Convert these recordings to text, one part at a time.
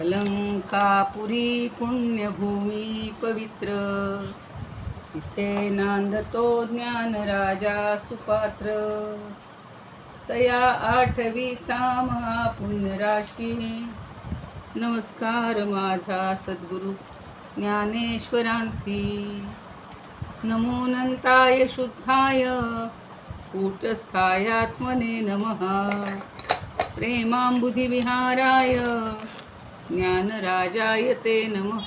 अलंकापुरी पुण्यभूमी पवित्र, तिथे नांदतो ज्ञान राजा सुपात्र. तया आठवीचा महापुण्यराशी, नमस्कार माझा सद्गुरु ज्ञानेश्वरांसी. नमो अनंताय शुद्धाय कूटस्थायात्मने नमः. प्रेमांबुधिविहाराय ज्ञानराजाय ते नमः.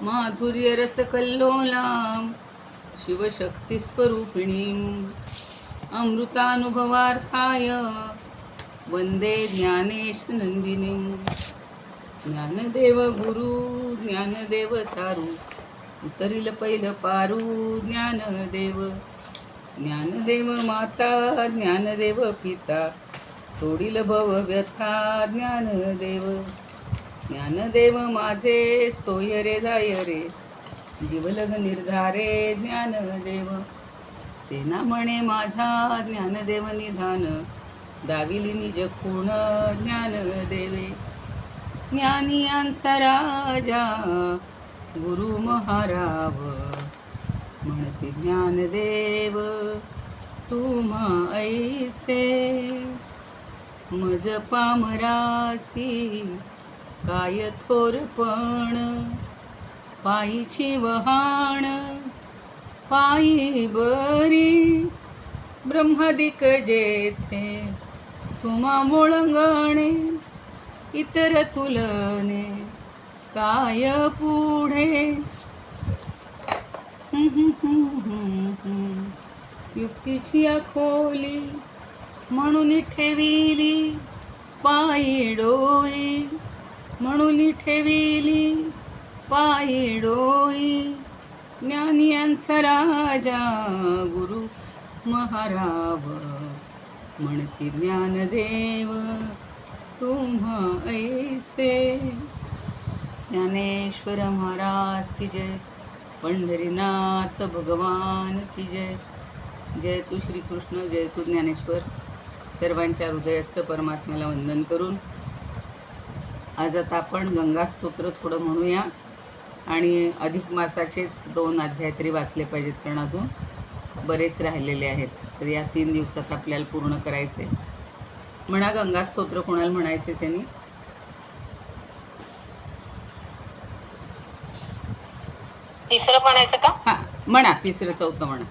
माधुर्यरसकल्लोलां शिवशक्तिस्वरूपिणीं, अमृतानुभवार्थाय वंदे ज्ञानेशनंदिनीं. ज्ञानदेव गुरु ज्ञानदेव तारू, उतरिल पहिलं पारू ज्ञानदेव. ज्ञानदेव माता ज्ञानदेव पिता, तोडील भव व्यथा ज्ञानदेव. ज्ञानदेव माझे सोय रे दाय रे, जीवलग निर्धारे ज्ञानदेव. सेना म्हणे माझा ज्ञानदेव निधान, दाविली निज खूण ज्ञानदेवे. ज्ञानियांचा राजा गुरु महाराव, म्हणते ज्ञानदेव तुम्हा ऐसे. मज पामरासी काय थोरपण, पायीची वहाण पायी बरी. ब्रह्मादिक जेथे तुम्हा मुळंगणे, इतर तुलने काय पुढे. युक्तीची खोली म्हणून ठेविली पायी डोई, म्हणून ठेविली पायी डोई. ज्ञानियांचा राजा गुरु महाराव, म्हणती ज्ञानदेव तुम्हा ऐसे. ज्ञानेश्वर महाराज की जय, पंढरीनाथ भगवान की जय. जय तू श्रीकृष्ण, जय तू ज्ञानेश्वर. सर्वांच्या हृदयस्थ परमात्म्याला वंदन करून आज आता आपण गंगा स्तोत्र थोडं म्हणूया. आणि अधिक मासाचेच 2 अध्याय तरी वाचले पाहिजेत, कारण अजून बरेच राहिलेले आहेत. तर या 3 दिवसात आपल्याला पूर्ण करायचे. म्हणा गंगा स्तोत्र. कोणाला म्हणायचे त्यांनी? तिसरं म्हणायचं का? हां म्हणा, तिसरं चौथं म्हणा.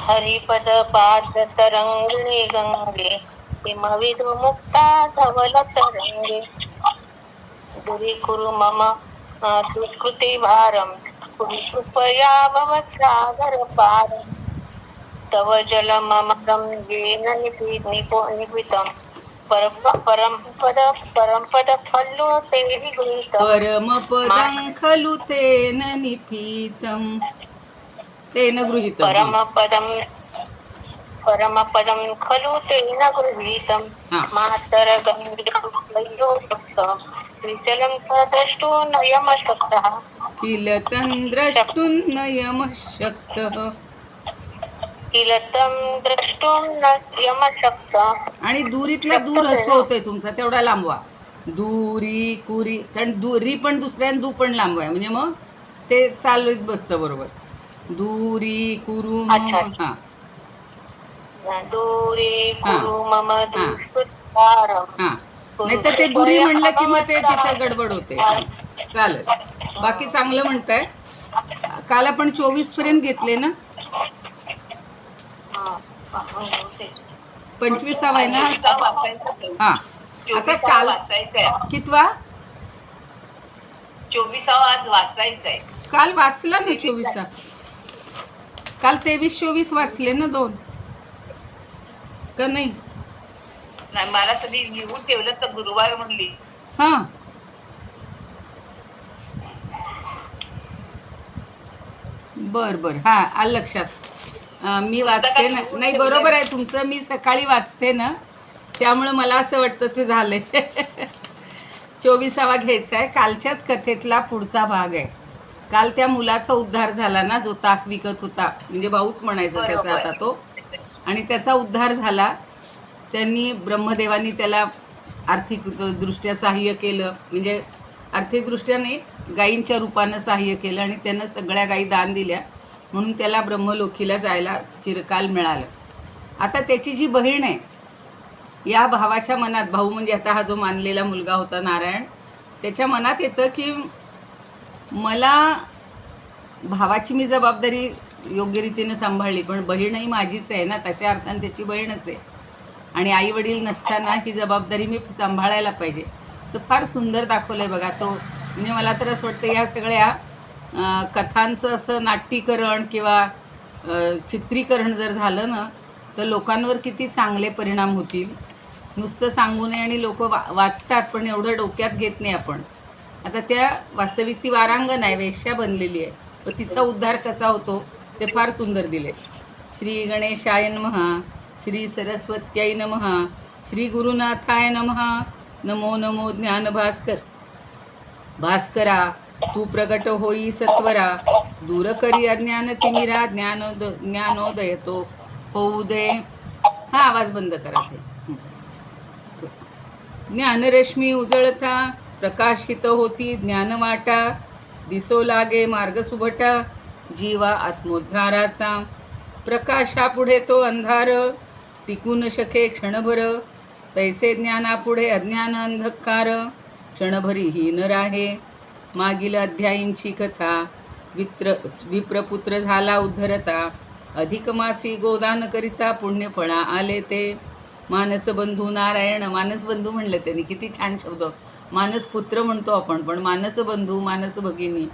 हरिपद पाद तरंगे गंगे, हिमविद मुक्ता धवल तरंगे. दुरी कुरु मम दुष्कृती भारम, कृपया भव सागर पारम. तव जल मम गंगेन निपितम, परमपद खलु ते गृहीतम. परमपदं खलु तेन निपीतं, तेन गृहीतं. परमपदं खलु तेन गृहीतं. मातर गंगेयोक्तं, विचलं द्रष्टुं न यमशक्तः. किल तं द्रष्टुं न यमशक्तः. किलतं द्रष्टुं न यमशक्तः. आणि दुरीतला दूर हसव होतोय तुमचा, तेवढा लांबवा. दुरी कुरी, कारण दुरी पण दुसऱ्या दू पण लांबवाय, म्हणजे मग ते चालत बसतं बरोबर. दुरी कुरु मम. हा दुरी कुरु मम दुष्कृतारम. हा, नाहीतर ते दुरी म्हणलं की मग ते तिथं गडबड होते. चालेल, बाकी चांगलं म्हणताय. काल आपण 24 पर्यंत घेतले ना? 25वा आहे ना? हा, आता काल कितवा? 24वा आज वाचायचा आहे. काल वाचला ना 24. काल 23-24 वाचले ना 2 का नाही? नाही, मला कधी लिहून ठेवलं तर गुरुवार म्हणली. हा, बर बर, हा आलं लक्षात. मी वाचते ना. नाही, बरोबर आहे तुमचं. मी सकाळी वाचते ना, त्यामुळं मला असं वाटतं ते झालंय. 24वा घ्यायचा आहे. कालच्याच कथेतला पुढचा भाग आहे. काल त्या मुलाचा उद्धार झाला ना, जो ताक विकत होता, म्हणजे भाऊच म्हणायचा त्याचा आता तो. आणि त्याचा उद्धार झाला. त्यांनी ब्रह्मदेवानी त्याला आर्थिक दृष्ट्या सहाय्य केलं, म्हणजे आर्थिकदृष्ट्या नाही, गायींच्या रूपानं सहाय्य केलं आणि त्यानं सगळ्या गायी दान दिल्या, म्हणून त्याला ब्रह्मलोकीला जायला चिरकाल मिळालं. आता त्याची जी बहीण आहे, या भावाच्या मनात, भाऊ म्हणजे आता हा जो मानलेला मुलगा होता नारायण, त्याच्या मनात येतं की मला भावाची मी जबाबदारी योग्य रीतीनं सांभाळली, पण बहीणही माझीच आहे ना, तशा अर्थाने त्याची बहीणच आहे आणि आई वडील नसताना ही जबाबदारी मी सांभाळायला पाहिजे. तर फार सुंदर दाखवलं आहे बघा तो. म्हणजे मला तर असं वाटतं या सगळ्या कथांचं असं नाट्यीकरण किंवा चित्रीकरण जर झालं ना, तर लोकांवर किती चांगले परिणाम होतील. नुसतं सांगू नये आणि लोक वाचतात, पण एवढं डोक्यात घेत नाही आपण. आता त्या वास्तविक ती वारांगण आहे, वेश्या बनलेली आहे, पण तिचा उद्धार कसा होतो ते फार सुंदर दिले. श्री गणेशाय नमः, श्री सरस्वत्याय नमः, श्री गुरुनाथाय नमः. नमो नमो ज्ञानभास्कर. भास्करा तू प्रगट होई सत्वरा, दूर करी अज्ञान तिमिरा, ज्ञानोदय तो होऊ दे. हा आवाज बंद करा. ते ज्ञानरश्मी उजळता प्रकाशित होती ज्ञानवाटा, दिसो लागे मार्ग सुभटा जीवा आत्मोद्धाराचा. प्रकाशापुढे तो अंधार टिकू न शके क्षणभर, तैसे ज्ञानापुढे अज्ञान अंधकार क्षणभरी हीन राहे. मागील अध्यायींची कथा विप्रपुत्र झाला उद्धरता, अधिक मासी गोदान करिता पुण्यफळा आले ते. मानसबंधू नारायण, मानसबंधू म्हणलं त्यांनी, किती छान शब्द. मानसपुत्र म्हणतो आपण, पण मानसबंधू, मानसभगिनी.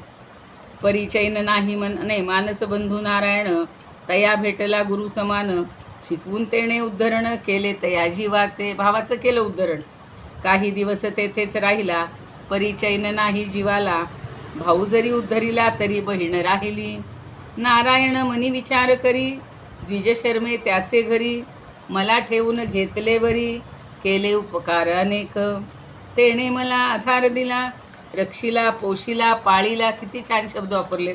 परिचयन नाही नाही, मानसबंधू नारायण तया भेटला गुरु समान, शिकवून तेणे उद्धरण केले तया जीवाचे. भावाचं केलं उद्धरण. काही दिवस तेथेच राहिला, परिचयन नाही जीवाला, भाऊ जरी उद्धरिला तरी बहीण राहिली. नारायण मनी विचार करी, द्विजशर्मे त्याचे घरी, मला ठेवून घेतले वरी, केले उपकार अनेक. तेणे मला आधार दिला, रक्षिला पोशिला पाळीला. किती छान शब्द वापरले.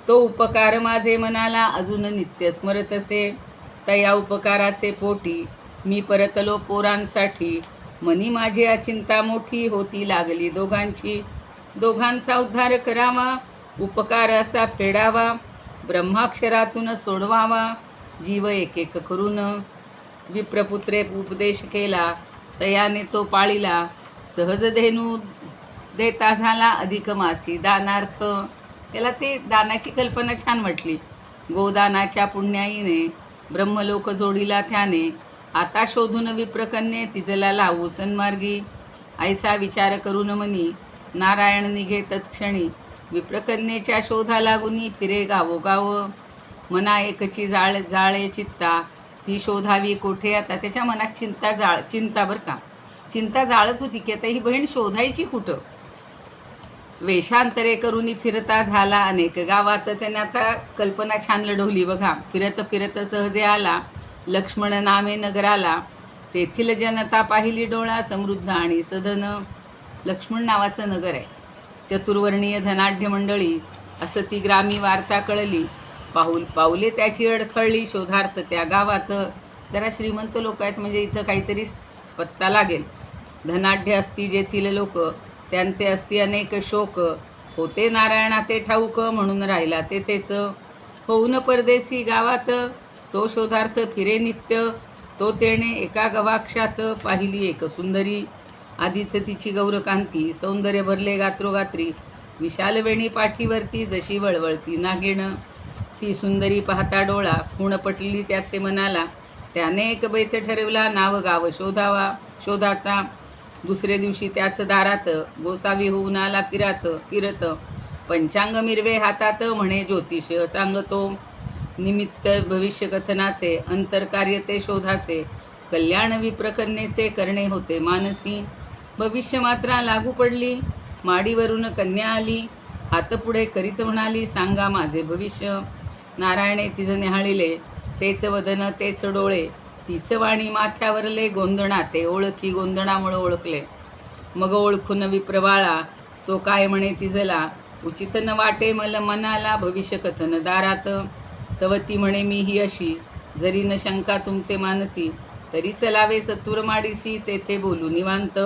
तो उपकार माझे मनाला अजून नित्य स्मरत असे. तया उपकाराचे पोटी मी परतलो पोरांसाठी, मनी माझी अचिंता मोठी होती लागली दोघांची. दोघांचा उद्धार करावा, उपकार असा फेडावा, ब्रह्माक्षरातून सोडवावा, जीव एक एक करून. विप्रपुत्रे उपदेश केला, तयाने तो पाळीला, सहज धेनू देता झाला अधिक मासी दानार्थ. त्याला ते दानाची कल्पना छान वाटली. गोदानाच्या पुण्याईने ब्रह्मलोक जोडीला त्याने, आता शोधून विप्रकन्ये तिजला लावू सन्मार्गी. ऐसा विचार करून मनी नारायण निघे तत्क्षणी, विप्रकन्येच्या शोधा लागुनी फिरे गावोगाव. मना एकची जाळे चित्ता, ती शोधावी कोठे आता. त्याच्या मनात चिंता बरं का, चिंता जाळत होती की आता ही बहीण शोधायची कुठं. वेषांतरे करून फिरता झाला अनेक गावात. त्याने आता कल्पना छान लढवली बघा. फिरत फिरत सहजे आला लक्ष्मण नामे नगराला, तेथील जनता पाहिली डोळा समृद्ध आणि सधन. लक्ष्मण नावाचं नगर आहे. चतुर्वर्णीय धनाढ्य मंडळी असं ती ग्रामी वार्ता कळली. पाऊले त्याची अडखळली शोधार्थ त्या गावात. जरा श्रीमंत लोक आहेत म्हणजे इथं काहीतरी पत्ता लागेल. धनाढ्य असती जेथील लोक, त्यांचे असती अनेक शोक. होते नारायणा ते ठाऊक, म्हणून राहिला तेथेच. होऊन परदेशी गावात तो शोधार्थ फिरे नित्य. तो तेणे एका गवाक्षात पाहिली एक सुंदरी. आधीच तिची गौरकांती, सौंदर्य भरले गात्रोगात्री. विशाल वेणी पाठीवरती जशी वळवळती नागिण. ती सुंदरी पाहता डोळा खूण पटली त्याचे मनाला. त्याने एक बैत ठरवला नाव गाव शोधाचा. दुसरे दिवशी त्याच दारात गोसावी होऊन आला फिरत. पंचांग मिरवे हातात म्हणे ज्योतिष सांगतो. निमित्त भविष्यकथनाचे अंतरकार्य ते शोधाचे. कल्याण विप्रकन्येचे करणे होते मानसी. भविष्य मात्रा लागू पडली, माडीवरून कन्या आली. हात पुढे करीत म्हणाली सांगा माझे भविष्य. नारायणे तिज निहाळिले, तेच वदन तेच डोळे. तीच वाणी माथ्यावरले गोंधणा ते ओळखी. गोंधणामुळे ओळखले. मग ओळखून विप्रवाळा तो काय म्हणे तिजला. उचित न वाटे मनाला भविष्यकथन दारात. तव ती म्हणे मी ही अशी, जरी न शंका तुमचे मानसी. तरी चलावे सत्वर माडीसी तेथे बोलू निवांत.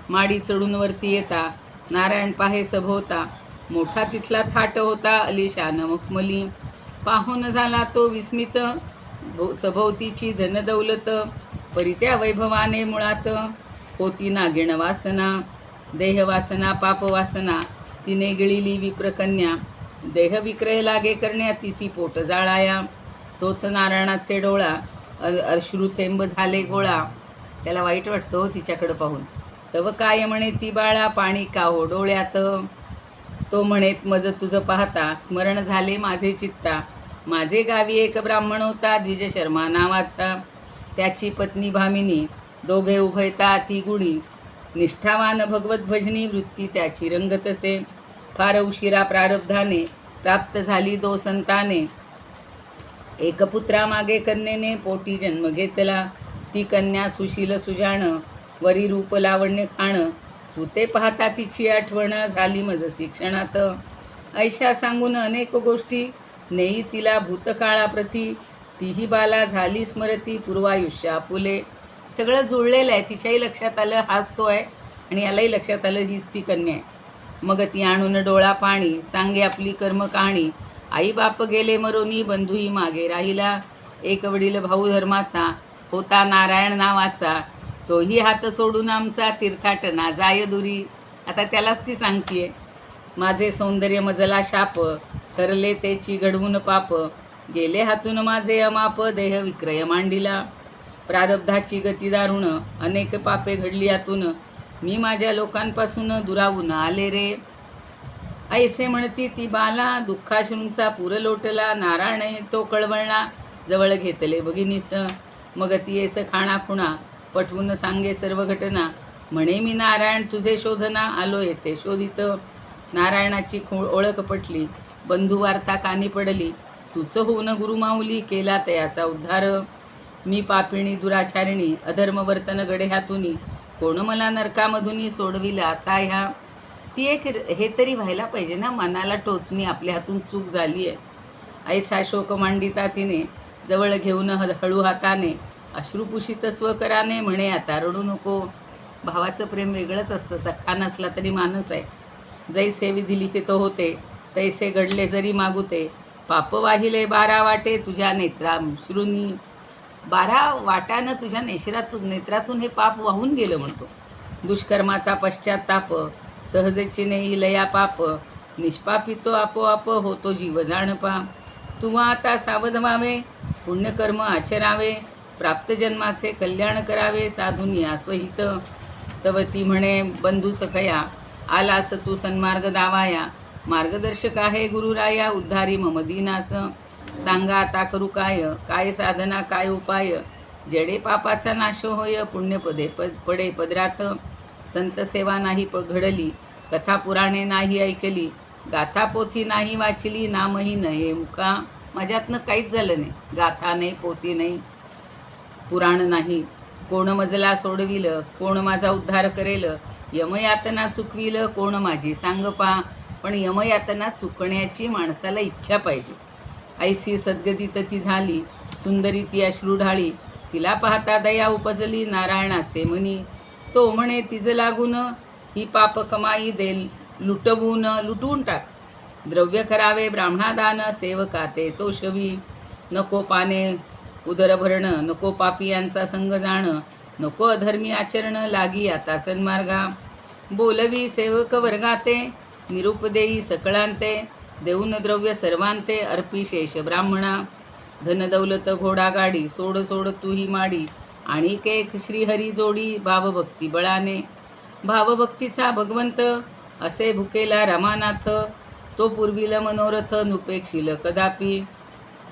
माडी चढून वरती येता नारायण पाहे सभोवता, मोठा तिथला थाट होता अलिशान मखमली. पाहून झाला तो विस्मित, सभोवतीची धनदौलत, परी त्या वैभवाने मुळात. होती नागिण वासना, देहवासना पापवासना, तिने गिळिली विप्रकन्या. देह विक्रय लागे करण्या तिसी पोट जाळाया. तोच नारायणाचे डोळा, अश्रुथेंब झाले गोळा. त्याला वाईट वाटतं हो तिच्याकडं पाहून. तव काय म्हणे ती बाळा, पाणी का हो डोळ्यात. तो म्हणेत मज तुझं पाहता, स्मरण झाले माझे चित्ता. माझे गावी एक ब्राह्मण होता द्विज शर्मा नावाचा. त्याची पत्नी भामिनी, दोघे उभयता ती गुणी. निष्ठावान भगवत भजनी, वृत्ती त्याची रंगतसे. फार उशिरा प्रारब्धाने प्राप्त झाली दो संताने. एक पुत्रामागे कन्येने पोटी जन्म घेतला. ती कन्या सुशील सुजाण, वरी रूप लावण्य खाण. तू ते पाहता तिची आठवण झाली मज शिक्षणात. ऐशा सांगून अनेक गोष्टी, नेई तिला भूतकाळाप्रती. तीही बाला झाली स्मरती, पूर्वायुष्या फुले. सगळं जुळलेलं आहे. तिच्याही लक्षात आलं हाच तो आहे, आणि यालाही लक्षात आलं हीच ती कन्या आहे. मग ती आणून डोळा पाणी, सांगे आपली कर्म कहाणी. आई बाप गेले मरोनी, बंधूही मागे राहिला. एक वडील भाऊ धर्माचा, होता नारायण नावाचा. तोही हात सोडून आमचा, तीर्थाटना जाय दुरी. आता त्यालाच ती सांगतीये, माझे सौंदर्य मजला शाप, ठरले तेची घडवून पाप. गेले हातून माझे अमाप, देह विक्रय मांडिला. प्रारब्धाची गती दारुण, अनेक पापे घडली यातून. मी माझ्या लोकांपासून दुरावून आले रे. ऐसे म्हणती ती बाला, दुःखाश्रूंचा पूर लोटला. नारायण तो कळवळला, जवळ घेतले भगिनीस. मग ती येस खाणाखुणा, पटवून सांगे सर्व घटना. म्हणे मी नारायण तुझे शोधना, आलो येथे शोधित. नारायणाची ओळख पटली, बंधू वार्ता कानी पडली. तुचं होऊन गुरुमाऊली, केला तयाचा उद्धार. मी पापिणी दुराचारिणी, अधर्म वर्तन गडे हातुनी. कोण मला नरकामधुनी सोडविला आता ह्या. ती एक हे तरी व्हायला पाहिजे ना, मनाला टोचणी, आपल्या हातून चूक झाली आहे. ऐसा शोक मांडिता तिने, जवळ घेऊन हळू हाताने. अश्रुपुषित स्वकराने, म्हणे आता रडू नको. भावाचं प्रेम वेगळंच असतं, सख्खा नसला तरी मानच आहे. जैसे विधी लिखित होते, तैसे घडले जरी मागुते. पाप वाहिले 12 वाटे, तुझ्या नेत्राश्रूनी. 12 वाट्यानं तुझ्या नेत्रातून हे पाप वाहून गेलं म्हणतो. दुष्कर्माचा पश्चाताप, सहजेची नेई लया पाप. निष्पापितो आपोआप, होतो जीव जाणपा. तू आता सावध व्हावे, पुण्यकर्म आचरावे. प्राप्त जन्माचे कल्याण करावे, साधूनी आस्वहित. तव ती म्हणे बंधू सखया, आलास तू सन्मार्ग दावाया. मार्गदर्शक आहे गुरुराया, उद्धारी मम दीनास. सांगा आता करू काय, काय साधना काय उपाय. जेडे पापाचा नाश होय, पुण्यपदे पडे पदरात. संत सेवा नाही घडली, कथा पुराणे नाही ऐकली. गाथा पोथी नाही वाचली, नामही नये मुका. माझ्यातनं काहीच झालं नाही. गाथा नाही, पोथी नाही, पुराण नाही. कोण मजला सोडविल, कोण माझा उद्धार करेल. यमयातना चुकविल, कोण माझी सांग पा. पण यमयातना चुकण्याची माणसाला इच्छा पाहिजे. ऐसी सद्गतीत ती झाली, सुंदरी ती अश्रू ढाळी. तिला पाहता दया उपजली, नारायणाचे मनी. तो म्हणे तिज लागून, ही पाप कमाई दे लुटवून टाक. द्रव्य करावे ब्राह्मणादान, सेवका ते तो शवी. नको पाने उदर भरणं, नको पापियांचा संग जाणं. नको अधर्मी आचरण, लागी आता सन्मार्गा. बोलवी सेवक वर्गाते, निरूप देई सकळांते. देऊन द्रव्य सर्वांते, अर्पी शेष ब्राह्मणा. धनदौलत घोडा गाडी, सोड सोड तूही माडी. आणि केक श्रीहरी जोडी, भावभक्ती बळाने. भावभक्तीचा भगवंत, असे भुकेला रमानाथ. तो पूर्वील मनोरथ, नुपेक्षिल कदापि.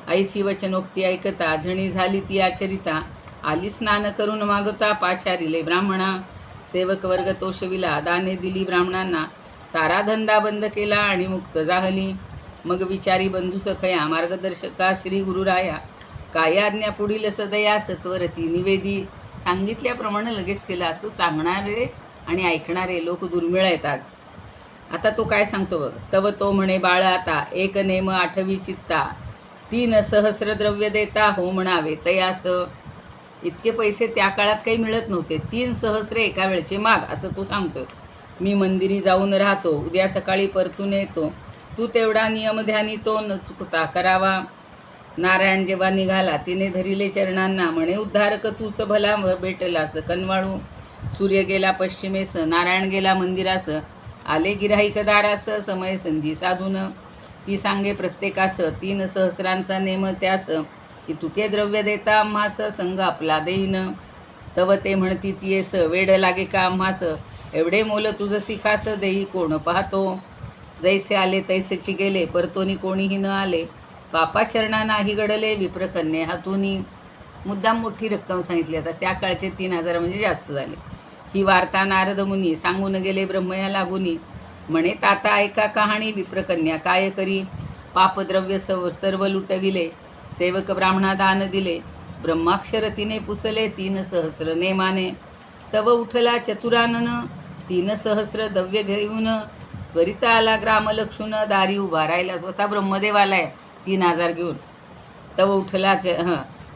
ऐसी वचनोक्ती ऐकता, झणी झाली ती आचरिता. आली स्नान करून मागता, पाचारिले ब्राह्मणा. सेवक वर्ग तोषविला, दाने दिली ब्राह्मणांना. सारा धंदा बंद केला आणि मुक्त जाहली. मग विचारी बंधू सखया, मार्गदर्शका श्री गुरुराया. काय आज्ञा पुढील सदया, सत्वरती निवेदी. सांगितल्याप्रमाणे लगेच केलं. असं सांगणारे आणि ऐकणारे लोक दुर्मिळ आहेत आज. आता तो काय सांगतो बघ. तव तो म्हणे बाळ आता, एक नेम आठवी चित्ता. 3 सहस्र द्रव्य देता, हो म्हणावे तयास. इतके पैसे त्या काळात काही मिळत नव्हते. 3 सहस्र एका वेळचे माग, असं तो सांगतो. मी मंदिरी जाऊन राहतो, उद्या सकाळी परतून येतो. तू तेवढा नियमध्यानी तो न चुकता करावा. नारायण जेव्हा निघाला, तिने धरिले चरणांना, म्हणे उद्धारक तूच भला भेटलास कनवाळू. सूर्य गेला पश्चिमेस, नारायण गेला मंदिरास, आले गिराहिक दारास, समय संधी साधून. ती सांगे प्रत्येकास 3 सहस्रांचा नेम त्यास, की तुके द्रव्य देता आम्हास, संग आपला देईन. तव ते म्हणती तियेस, वेड लागे का आम्हास, एवढे मोल तुझसी खास, देई कोण पाहतो. जैसे आले तैसेची गेले, परतोनी कोणीही न आले, पापा चरणा नाही घडले, विप्रकन्ये हातूनी. मुद्दाम मोठी रक्कम सांगितली. आता त्या काळचे 3000 म्हणजे जास्त झाले. ही वार्ता नारद मुनी सांगून गेले ब्रह्मया लागुनी, म्हणे ताता ऐका कहाणी, विप्रकन्या काय करी. पापद्रव्य सर्व लुटविले, सेवक ब्राह्मणा दान दिले, ब्रह्माक्षर तिने पुसले, 3 सहस्र नेमाने. तव उठला चतुरानन, 3 सहस्र द्रव्य घेऊन, त्वरित आला ग्रामलक्षून, दारी उभा राहिला. स्वतः ब्रह्मदेव आलाय 3000 घेऊन. तव उठला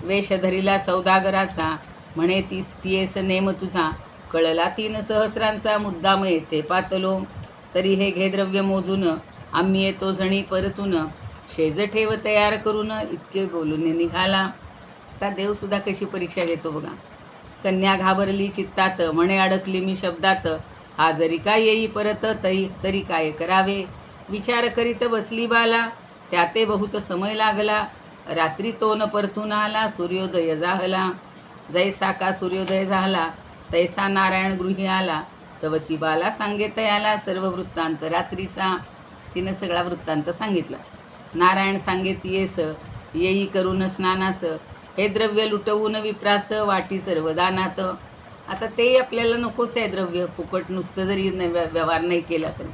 वेश धरिला सौदागराचा, म्हणे तियेस नेम तुझा, कळला 3 सहस्रांचा, मुद्दाम येथे पातलो. तरी हे घे द्रव्य मोजून, आम्ही येतो जणी परतून, शेज ठेव तयार करून, इतके बोलून निघाला. आता देवसुद्धा कशी परीक्षा घेतो बघा. कन्या घाबरली चित्तात, म्हणे अडकली मी शब्दात, हा जरी काय येई परत, तरी काय करावे. विचार करीत बसली बाला, त्याते बहुत समय लागला, रात्री तो न परतून आला, सूर्योदय झाला. जैसा का सूर्योदय झाला, तैसा नारायण गृही आला, तव ती बाला सांगे तयाला, सर्व वृत्तांत रात्रीचा. तिनं सगळा वृत्तांत सांगितला. नारायण सांगे तियेस, येई करून स्नानास, हे द्रव्य लुटवून विप्रास, वाटी सर्व दानात. आता ते आपल्याला नकोच आहे द्रव्य, फुकट नुसतं जरी व्यवहार नाही केला तरी.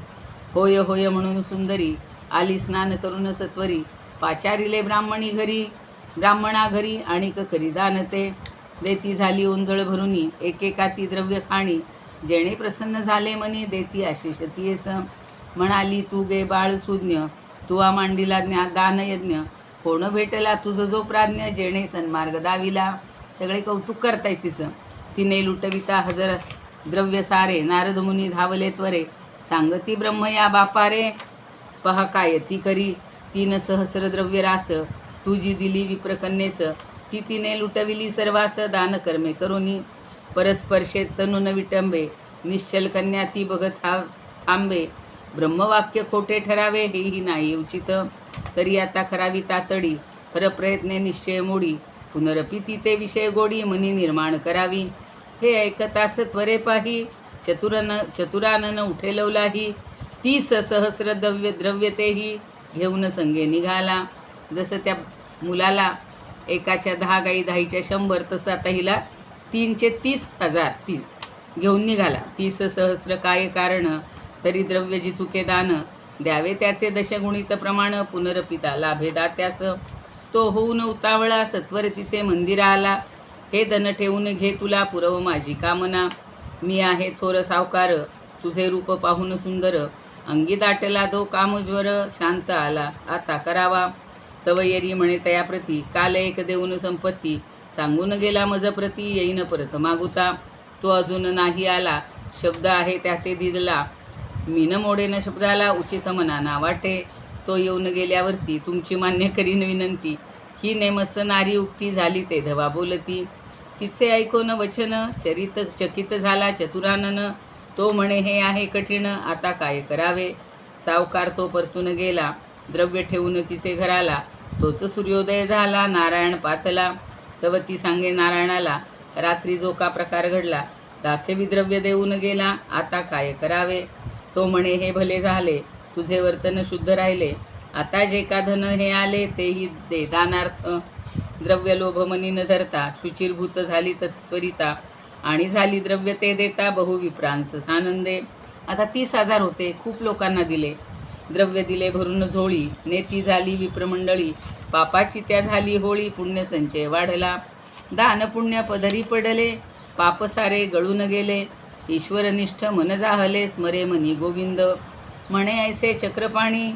होय होय म्हणून सुंदरी, आली स्नान करून सत्वरी, पाचारिले ब्राह्मणा घरी, आणिक करी दानते. देती झाली ओंजळ भरुनी, एकेका ती द्रव्य खाणी, जेणे प्रसन्न झाले मनी, देती आशिष तियेस. म्हणाली तू गे बाळ सुज्ञ, तू मांडीला दान यज्ञ, कोण भेटला तुझ जो प्राज्ञ, जेणे सन्मार्ग दाविला. सगळे कौतुक करतायत तिचं. तिने लुटविता 1000 द्रव्य सारे, नारद मुनी धावले त्वरे, सांगती ब्रह्म या बापारे. पहा काय ती करी, 3 सहस्र द्रव्य रास, तुझी दिली विप्रकन्येस, ती तिने लुटविली सर्वास, दान कर्मे करुनी. परस्पर्शे तनु न विटंबे, निश्चल कन्या ती बघत थांबे, ब्रह्मवाक्य खोटे ठरावे, हेही नाही उचित. तरी आता करावी तातडी, हर प्रयत्ने निश्चय मोडी, पुनरपी ती ते विषय गोडी, मनी निर्माण करावी. हे ऐकताच त्वरे पाही, चतुरानन उठे लवलाही, 30 सहस्र द्रव्य तेही, घेऊन संगे निघाला. जसं त्या मुलाला एकाच्या 10 गाई 10च्या 100, तसं आता हिला 3चे 30,000 घेऊन निघाला. 30 सहस्र काय कारण, तरी द्रव्य जितुके दान, द्यावे त्याचे दशगुणित प्रमाण, पुनरपिता लाभे दात्यास. तो होऊन उतावळा, सत्वर तिचे मंदिर आला, हे धन ठेवून घे तुला, पुरव माझी कामना. मी आहे थोर सावकार, तुझे रूप पाहून सुंदर, अंगी दाटला तो कामज्वर, शांत आला आता करावा. तव येरी म्हणे तयाप्रती, काल एक देऊन संपत्ती, सांगून गेला मज प्रती, येईन परत मागुता. तो अजून नाही आला, शब्द आहे त्या ते दिला, मीन मोडेन शब्दाला, उचित मनाना वाटे. तो येऊन गेल्यावरती, तुमची मान्य करीन विनंती, ही नेमस्त नारी उक्ती, झाली ते धवा बोलती. तिचे ऐकून वचन, चकित झाला चतुरानन, तो म्हणे हे आहे कठीण, आता काय करावे. सावकार तो परतून गेला, द्रव्य ठेवून तिचे घराला, तोच सूर्योदय झाला, नारायण पातला. तव ती सांगे नारायणाला, रात्री जो का प्रकार घडला, दाखवी द्रव्य देऊन गेला, आता काय करावे. तो म्हणे हे भले झाले, तुझे वर्तन शुद्ध राहिले, आता जे का धन हे आले, तेही दे दानार्थ. द्रव्य लोभ मनी न धरता, शुचिरभूत झाली तत्त्वरिता, आणि झाली द्रव्य ते देता, बहुविप्रांस आनंदे. आता 30,000 होते, खूप लोकांना दिले. द्रव्य दिले भरून झोळी, नेती झाली विप्रमंडळी, पापाची त्या झाली होळी, पुण्यसंचय वाढला. दान पुण्य पदरी पडले, पाप सारे गळून गेले, ईश्वरनिष्ठ मन जाहले, स्मरे मनी गोविंद. म्हणे ऐसे चक्रपाणी,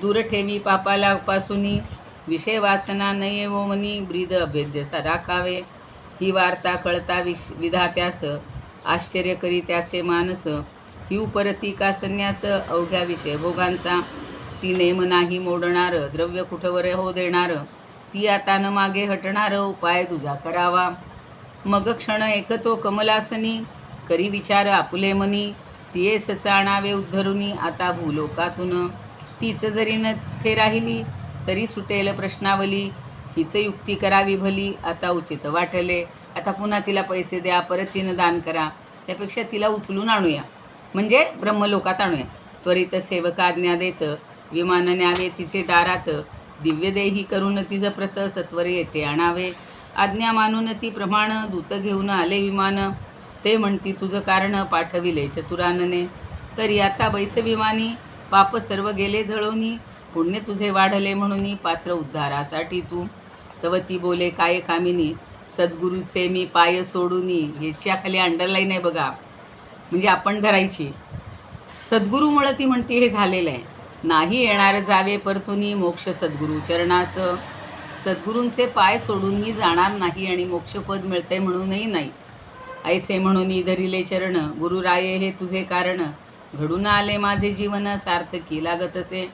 दूर ठेवी पापाला पासूनी, विषय वासना नये वो मनी, ब्रीद अभेद्य सा राखावे. ही वार्ता कळता विधात्यास आश्चर्य करी त्याचे मानस. ही उपरती का संन्यास अवघ्या विषय भोगांचा. ती नेम नाही मोडणार द्रव्य कुठवर हो देणार. ती आता न मागे हटणार उपाय तुझा करावा. मग क्षण एकतो कमलासनी करी विचार आपुले मनी. तियेस आणावे उद्धरुनी आता भूलोकातून. तीच जरी न थे राहिली तरी सुटेल प्रश्नावली. हिच युक्ती करावी भली आता उचित वाटले. आता पुन्हा तिला पैसे द्या परत तिनं दान करा त्यापेक्षा तिला उचलून आणूया म्हणजे ब्रह्मलोकात आणूया. त्वरित सेवक आज्ञा देत विमान न्यावे तिचे दारात. दिव्यदेही करून तिचं प्रत सत्वर येते आणावे. आज्ञा मानून ती प्रमाण दूत घेऊन आले विमान. ते म्हणती तुझं कारण पाठविले चतुरानने. तरी आता बैस विमानी पाप सर्व गेले जळोनी. पुण्य तुझे वाढले म्हणून पात्र उद्धारासाठी तू. तव ती बोले काय कामिनी सद्गुरूचे मी पाय सोडूनी. ह्याच्या खाली अंडरलाईन आहे बघा म्हणजे आपण धरायची. सद्गुरूमुळं ती म्हणती हे झालेलं आहे. नाही येणार जावे परतुनी मोक्ष सद्गुरू चरणास. सद्गुरूंचे पाय सोडून मी जाणार नाही आणि मोक्षपद मिळते म्हणूनही नाही. ऐसे म्हणून धरिले चरण गुरुराये हे तुझे कारण. घडून आले माझे जीवन सार्थकी लागत असे.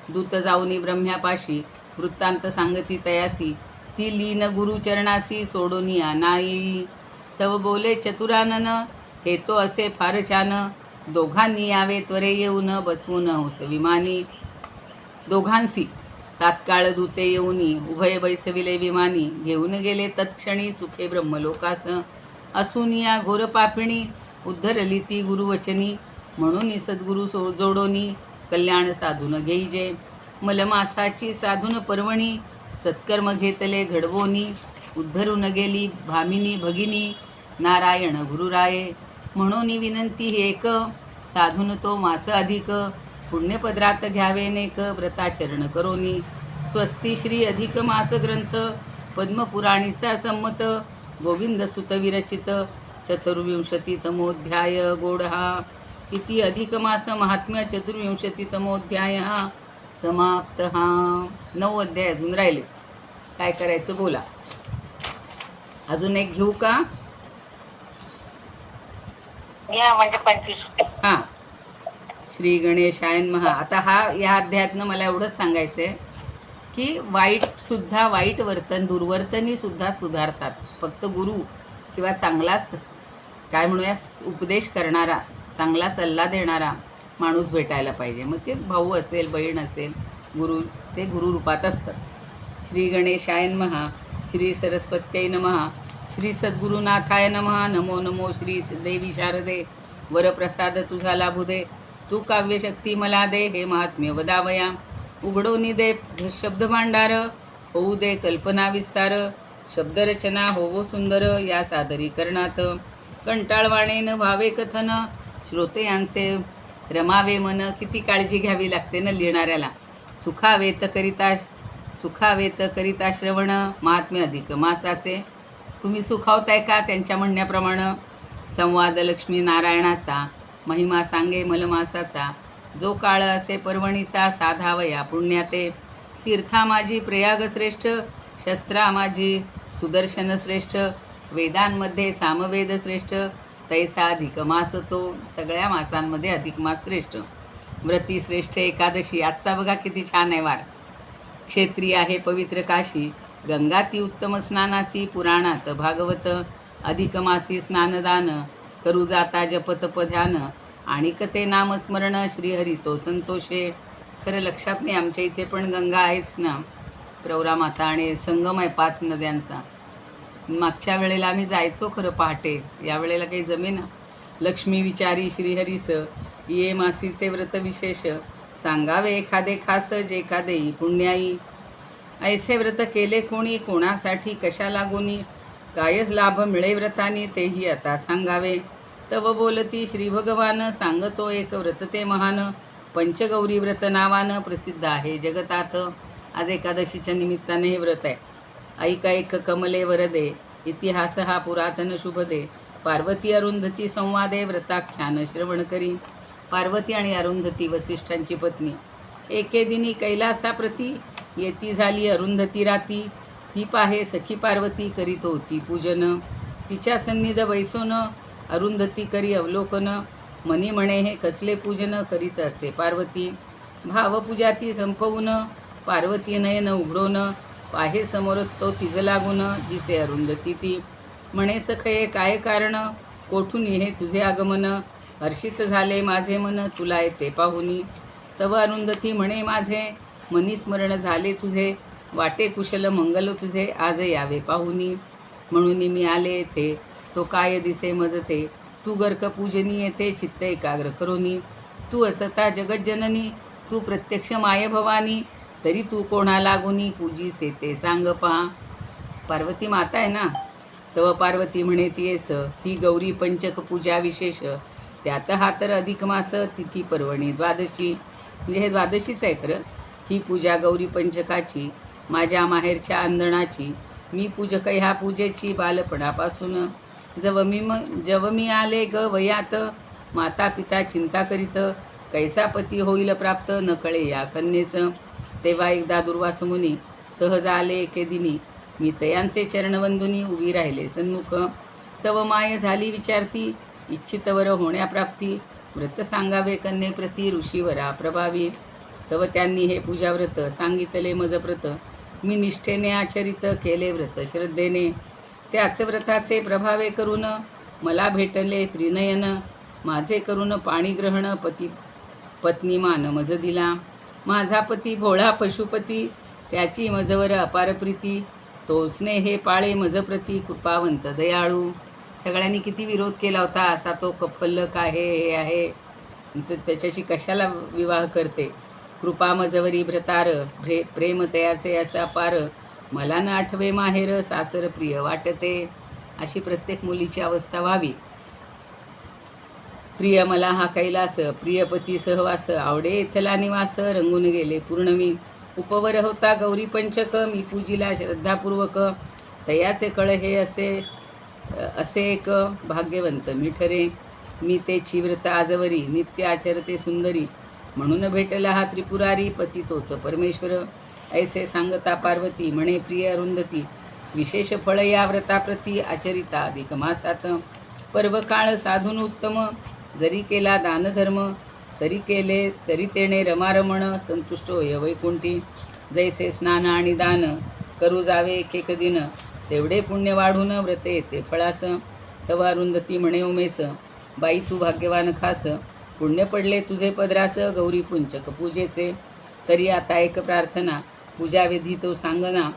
दूत जाऊनी ब्रह्म्यापाशी वृत्तांत सांगती तयासी. ती लीन गुरुचरणासी सोडून नाही. तव बोले चतुरानन हे तो असे फार छान. दोघांनी यावे त्वरे येऊन बसवून होस विमानी. दोघांसी तात्काळ दूते येऊनी उभय बैसविले विमानी. घेऊन गेले तत्क्षणी सुखे ब्रह्मलोकास. असून या घोर पापिणी उद्धरली ती गुरुवचनी. म्हणून सद्गुरु जोडोनी कल्याण साधून घेईजे. मलमासाची साधून पर्वणी सत्कर्म घेतले घडवोनी. उद्धरून गेली भामिनी भगिनी नारायण गुरुराये. म्हणून विनंती ही एक साधून तो मास अधिक. पुण्यपदरात घ्यावे नेक व्रताचरण करोनी. स्वस्ती श्री अधिक मास ग्रंथ पद्मपुराणीचा संमत. गोविंद सुत विरचित चतुर्विंशतितमोध्याय गोड हा. इति अधिक मास महात्म्य चतुर्विंशतितमोध्याय समाप्त हा. 9 अध्याय अजून राहिले. काय करायचं बोला. अजून एक घेऊ का? घ्या म्हणजे 25. हां. श्री गणेशाय नमः. आता या अध्यायातनं मला एवढंच सांगायचं आहे की वाईट वर्तन दुर्वर्तनीसुद्धा सुधारतात. फक्त गुरु किंवा चांगलाच काय म्हणूया उपदेश करणारा चांगला सल्ला देणारा माणूस भेटायला पाहिजे. मग ते भाऊ असेल बहीण असेल गुरु ते गुरुरूपात असतं. श्री गणेशाय नमः. श्री सरस्वत्यै नमः. श्री सद्गुरुनाथाय नमः. नमो नमो श्री देवी शारदे. वरप्रसाद तुझा लाभू दे. तू काव्यशक्ती मला दे. हे महात्म्य वदावया. उघडोनी दे शब्द भांडार. होऊ दे कल्पना विस्तार. शब्दरचना होवो सुंदर या सादरीकरणात. कंटाळवाणे न व्हावे कथन. श्रोते यांचे रमावे मन. किती काळजी घ्यावी लागते ना लिहिणाऱ्याला. सुखावेत करिता श्रवण. महात्म्य अधिक मासाचे. तुम्ही सुखावताय का त्यांच्या म्हणण्याप्रमाणे. संवाद लक्ष्मी नारायणाचा. महिमा सांगे मलमासाचा. जो काळ असे पर्वणीचा साधावया पुण्याते. तीर्था माझी प्रयाग श्रेष्ठ. शस्त्रा माझी सुदर्शन श्रेष्ठ. वेदांमध्ये सामवेद श्रेष्ठ. तैसा अधिक मास तो. सगळ्या मासांमध्ये अधिक मास श्रेष्ठ. व्रती श्रेष्ठ एकादशी. आजचा बघा किती छान आहे वार. क्षेत्रीय आहे पवित्र काशी. गंगा ती उत्तम स्नानासी. पुराणात भागवत. अधिक मासी स्नानदान. करू जाता जपतप ध्यान. आणि कथे नामस्मरण. श्रीहरी तो संतोषे. खरं लक्षात नाही आमच्या इथे पण गंगा आहेच ना. प्रवरा माता आणि संगम आहे 5 नद्यांचा. मागच्या वेळेला आम्ही जायचो खरं पहाटे. यावेळेला काही जमेना. लक्ष्मी विचारी श्रीहरीस. ये मासीचे व्रत विशेष. सांगावे एखादे खास जे एखादेही पुण्याई. ऐसे व्रत केले कोणी कोणासाठी कशा लागोनी. कायच लाभ मिळे व्रतानी तेही आता सांगावे. तव बोलती श्री भगवान. सांगतो एक व्रत ते महान. पंचगौरी व्रत नावानं प्रसिद्ध आहे जगतात. आज एकादशीच्या निमित्ताने हे व्रत आहे. ऐका एक कमले वरदे. इतिहास हा पुरातन शुभदे. पार्वती अरुंधती संवादे. व्रताख्यान श्रवण करी. पार्वती आणि अरुंधती वसिष्ठांची पत्नी. एके दिनी कैलासाप्रती येती झाली अरुंधती राती. ती पाहे सखी पार्वती करीत होती पूजन. तिच्या सन्निध बैसोन अरुंधती करी अवलोकन, मनी म्हणे हे कसले पूजन करीत असे पार्वती. भावपूजा ती संपवून पार्वती नयन उघडून, पाहे समोर तो तिज लागून, दिसे अरुंधती ती. म्हणे सखये काय कारण, कोठून हे तुझे आगमन, हर्षित झाले माझे मन तुला येते पाहुनी. तव अरुंधती म्हणे माझे मनी स्मरण झाले तुझे, वाटे कुशल मंगल तुझे आज यावे पाहुनी. म्हणून मी आले येथे तो काय दिसे मजते, तू गर्क पूजनी येथे चित्त एकाग्र करोनी. तू असता जगज्जननी, तू प्रत्यक्ष माय भवानी, तरी तू कोणा लागुनी पूजीसे ते सांग पहा. पार्वती माता आहे ना. तव पार्वती म्हणे तीयस, ही गौरी पंचक पूजा विशेष, त्यात हा तर अधिक मास तिथी पर्वणी द्वादशी. म्हणजे हे द्वादशीच आहे खरं. ही पूजा गौरी पंचकाची, माझ्या माहेरच्या अंधणाची. मी पूजक ह्या पूजेची बालपणापासून. जव मी आले ग वयात, माता पिता चिंता करीत, कैसा पती होईल प्राप्त न कळे या कन्येस. तेव्हा एकदा दुर्वास मुनी सहज आले एके दिनी, मी तयांचे चरणवंदुनी उभी राहिले सन्मुख. तव माय झाली विचारती, इच्छितवर होण्याप्राप्ती, व्रत सांगावे कन्ये प्रती ऋषीवरा प्रभावी. तव त्यांनी हे पूजाव्रत सांगितले मजप्रत, मी निष्ठेने आचरित केले व्रत श्रद्धेने. त्याच व्रताचे प्रभावे करून मला भेटले त्रिनयन, माझे करून पाणीग्रहण पत्नी मान मज दिला. माझा पती भोळा पशुपती, त्याची मजवर अपार प्रीती, तोचने हे पाळे मजप्रती कृपावंत दयाळू. सगळ्यांनी किती विरोध केला होता, असा तो कफल्लक आहे, हे आहे, त्याच्याशी कशाला विवाह करते. कृपा मजवरी भ्रतार, प्रेम तयाचे असा पार, मला न आठवे माहेर सासर प्रिय वाटते. अशी प्रत्येक मुलीची अवस्था व्हावी. प्रिय मला हा कैलास, प्रियपती सहवास, आवडे इथला निवास, रंगून गेले पूर्णमी. उपवर होता गौरी पंचक, मी पूजिला श्रद्धापूर्वक, तयाचे कळ हे असे एक भाग्यवंत मी ठरे. मी ते व्रत आजवरी नित्य आचरते सुंदरी, म्हणून भेटला हा त्रिपुरारी पती तोच परमेश्वर. ऐसे सांगता पार्वती म्हणे प्रिय अरुंधती, विशेष फळ या व्रताप्रती आचरिता अधिक मासात. पर्व काळ साधून उत्तम, जरी केला दानधर्म, तरी तेणे रमारमण, संतुष्ट होय वैकुंठी. जैसे स्नान आणि दान करू जावे एक दिन, तेवढे पुण्य वाढून व्रत येते फळास. तव अरुंधती म्हणे उमेस, बाई तू भाग्यवान खास, पुण्य पडले तुझे पदरास गौरी पुंचक पूजेचे. तरी आता एक प्रार्थना, पूजाविधी तो सांगना,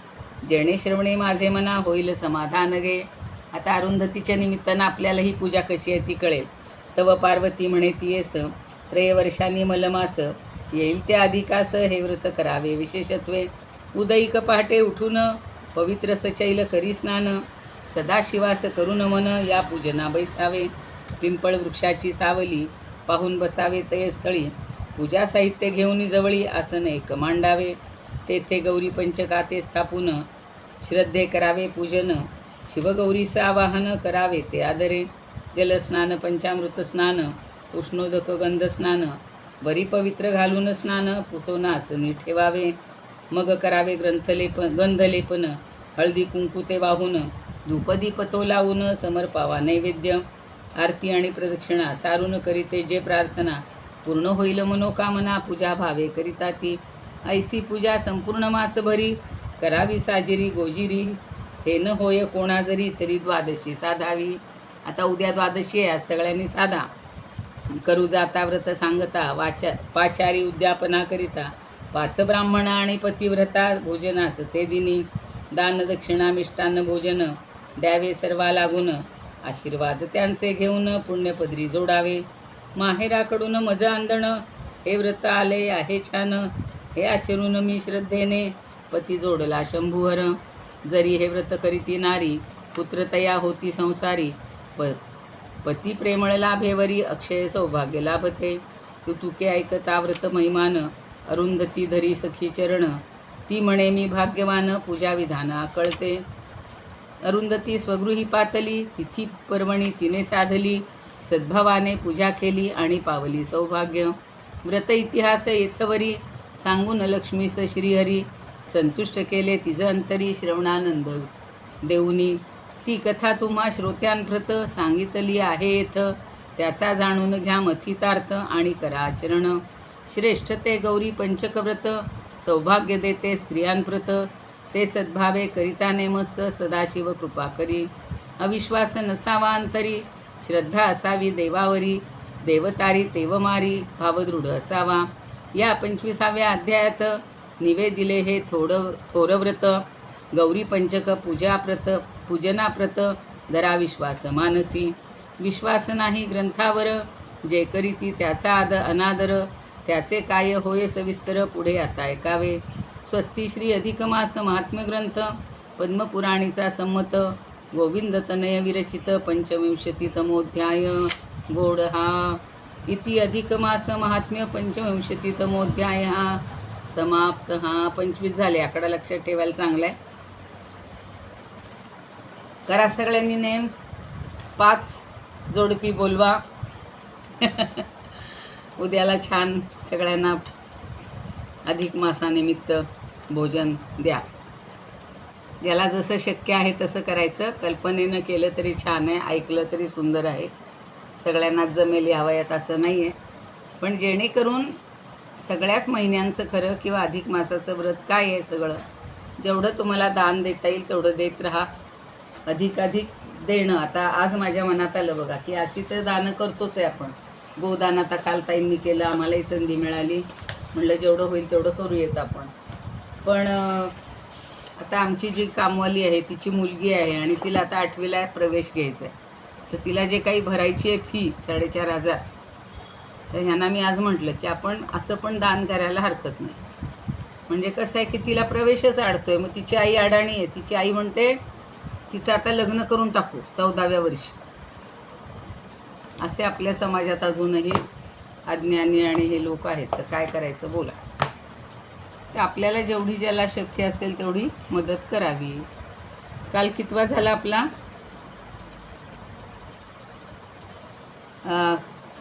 जेणे श्रवणे माझे मना होईल समाधान गे. आता अरुंधतीच्या निमित्तानं आपल्याला ही पूजा कशी आहे ती कळेल. तव पार्वती म्हणे तीयस, त्रयवर्षांनी मलमास, येईल त्या अधिकास हे व्रत करावे विशेषत्वे. उदयिक पहाटे उठून पवित्र सचैल करी स्नान, सदाशिवास करून मन या पूजना बैसावे. पिंपळ वृक्षाची सावली पाहून बसावे तयस्थळी, पूजा साहित्य घेऊन जवळी आसन एक मांडावे. तेथे गौरी पंचकाते स्थापून श्रद्धे करावे पूजन, शिवगौरीस आवाहन करावे ते आदरे. जलस्नान पंचामृत स्नान, उष्णोदक गंध स्नान, बरी पवित्र घालून स्नान, पुसोनासनी ठेवावे. मग करावे गंधलेपन, हळदी कुंकू ते वाहून, धूपदीप तो लावून समर्पावा नैवेद्य. आरती आणि प्रदक्षिणा सारून करीते जे प्रार्थना, पूर्ण होईल मनोकामना पूजा भावे करिता ती. ऐसी पूजा संपूर्ण मासभरी, करावी साजिरी गोजिरी, हे न होय कोणा जरी तरी द्वादशी साधावी. आता उद्या द्वादशी आहे, आज सगळ्यांनी साधा. करू जाता व्रत सांगता, पाचारी उद्यापना करिता, 5 ब्राह्मण आणि पतिव्रता भोजनास ते दिनी. दान दक्षिणा मिष्टान्न भोजन द्यावे सर्वा लागून, आशीर्वाद त्यांचे घेऊन पुण्यपदरी जोडावे. माहेराकडून मज आंदण, हे व्रत आले आहे छान, हे आचरून मी श्रद्धेने पती जोडला शंभूहर. जरी हे व्रत करीती नारी, पुत्रतया होती संसारी, पती प्रेमळ लाभेवरी अक्षय सौभाग्य लाभते. तुके ऐकता व्रत महिमान, अरुंधती धरी सखी चरण, ती म्हणे मी भाग्यवान पूजा विधान कळते. अरुंधती स्वगृही पातली, तिथी पर्वणी तिने साधली, सद्भावाने पूजा केली आणि पावली सौभाग्य. व्रत इतिहास येथवरी, सांगून लक्ष्मीस श्रीहरी, संतुष्ट केले तिज अंतरी श्रवणानंद देऊनी. ती कथा तुम्हा श्रोत्यांप्रत सांगितली आहेत, त्याचा जाणून घ्या मथितार्थ आणि करा आचरण. श्रेष्ठ ते गौरी पंचकव्रत, सौभाग्य देते स्त्रियांप्रत, ते सद्भावे करिता नेमस्त, सदाशिव कृपा करी. अविश्वास नसावा अंतरी, श्रद्धा असावी देवावरी, देवतारी तेवमारी, भावदृढ असावा. या 25व्या अध्यायात निवेदिले हे थोरव्रत, गौरी पंचक पूजनाप्रत, धरा विश्वास मानसी. विश्वास नाही ग्रंथावर, जे करीती त्याचा अनादर, त्याचे काय होय सविस्तर, पुढे आता ऐकावे. स्वस्ती श्री अधिक मास महात्म्य ग्रंथ, पद्मपुराणीचा संमत, गोविंद तनय विरचित, 25तमोध्याय. गोड हा इति अधिक मास महात्म्य 25तमोध्याय हा समाप्त. हा 25 झाले, आकडा लक्षात ठेवायला चांगला आहे. करा सगळ्यांनी नेम, 5 जोडपी बोलवा. उद्याला छान सगळ्यांना अधिक मासानिमित्त भोजन द्या. ज्याला जसं शक्य आहे तसं करायचं. कल्पनेनं केलं तरी छान आहे, ऐकलं तरी सुंदर आहे. सगळ्यांनाच जमेल यावयात असं नाही आहे, पण जेणेकरून सगळ्याच महिन्यांचं खरं किंवा अधिक मासाचं व्रत काय आहे, सगळं जेवढं तुम्हाला दान देता येईल तेवढं देत राहा. अधिकाधिक देणं. आता आज माझ्या मनात आलं बघा की अशी तर दानं करतोच आहे आपण. गोदान आता काल ताईंनी केलं, आम्हालाही संधी मिळाली, म्हणलं जेवढं होईल तेवढं करूयात आपण. पण आता आमची जी कामवाली आहे तिची मुलगी आहे आणि तिला आता 8वीला प्रवेश घ्यायचा आहे, तर तिला जे काही भरायची आहे फी 4,500, तर ह्यांना मी आज म्हटलं की आपण असं पण दान करायला हरकत नाही. म्हणजे कसं आहे की तिला प्रवेशच अडतो आहे. मग तिची आई अडाणी आहे. तिची आई म्हणते तिचं आता लग्न करून टाकू 14व्या वर्षी. असे आपल्या समाजात अजूनही अज्ञानी आणि हे लोक आहेत. तर काय करायचं बोला. तर आपल्याला जेवढी ज्याला शक्य असेल तेवढी मदत करावी. काल कितवा झाला आपला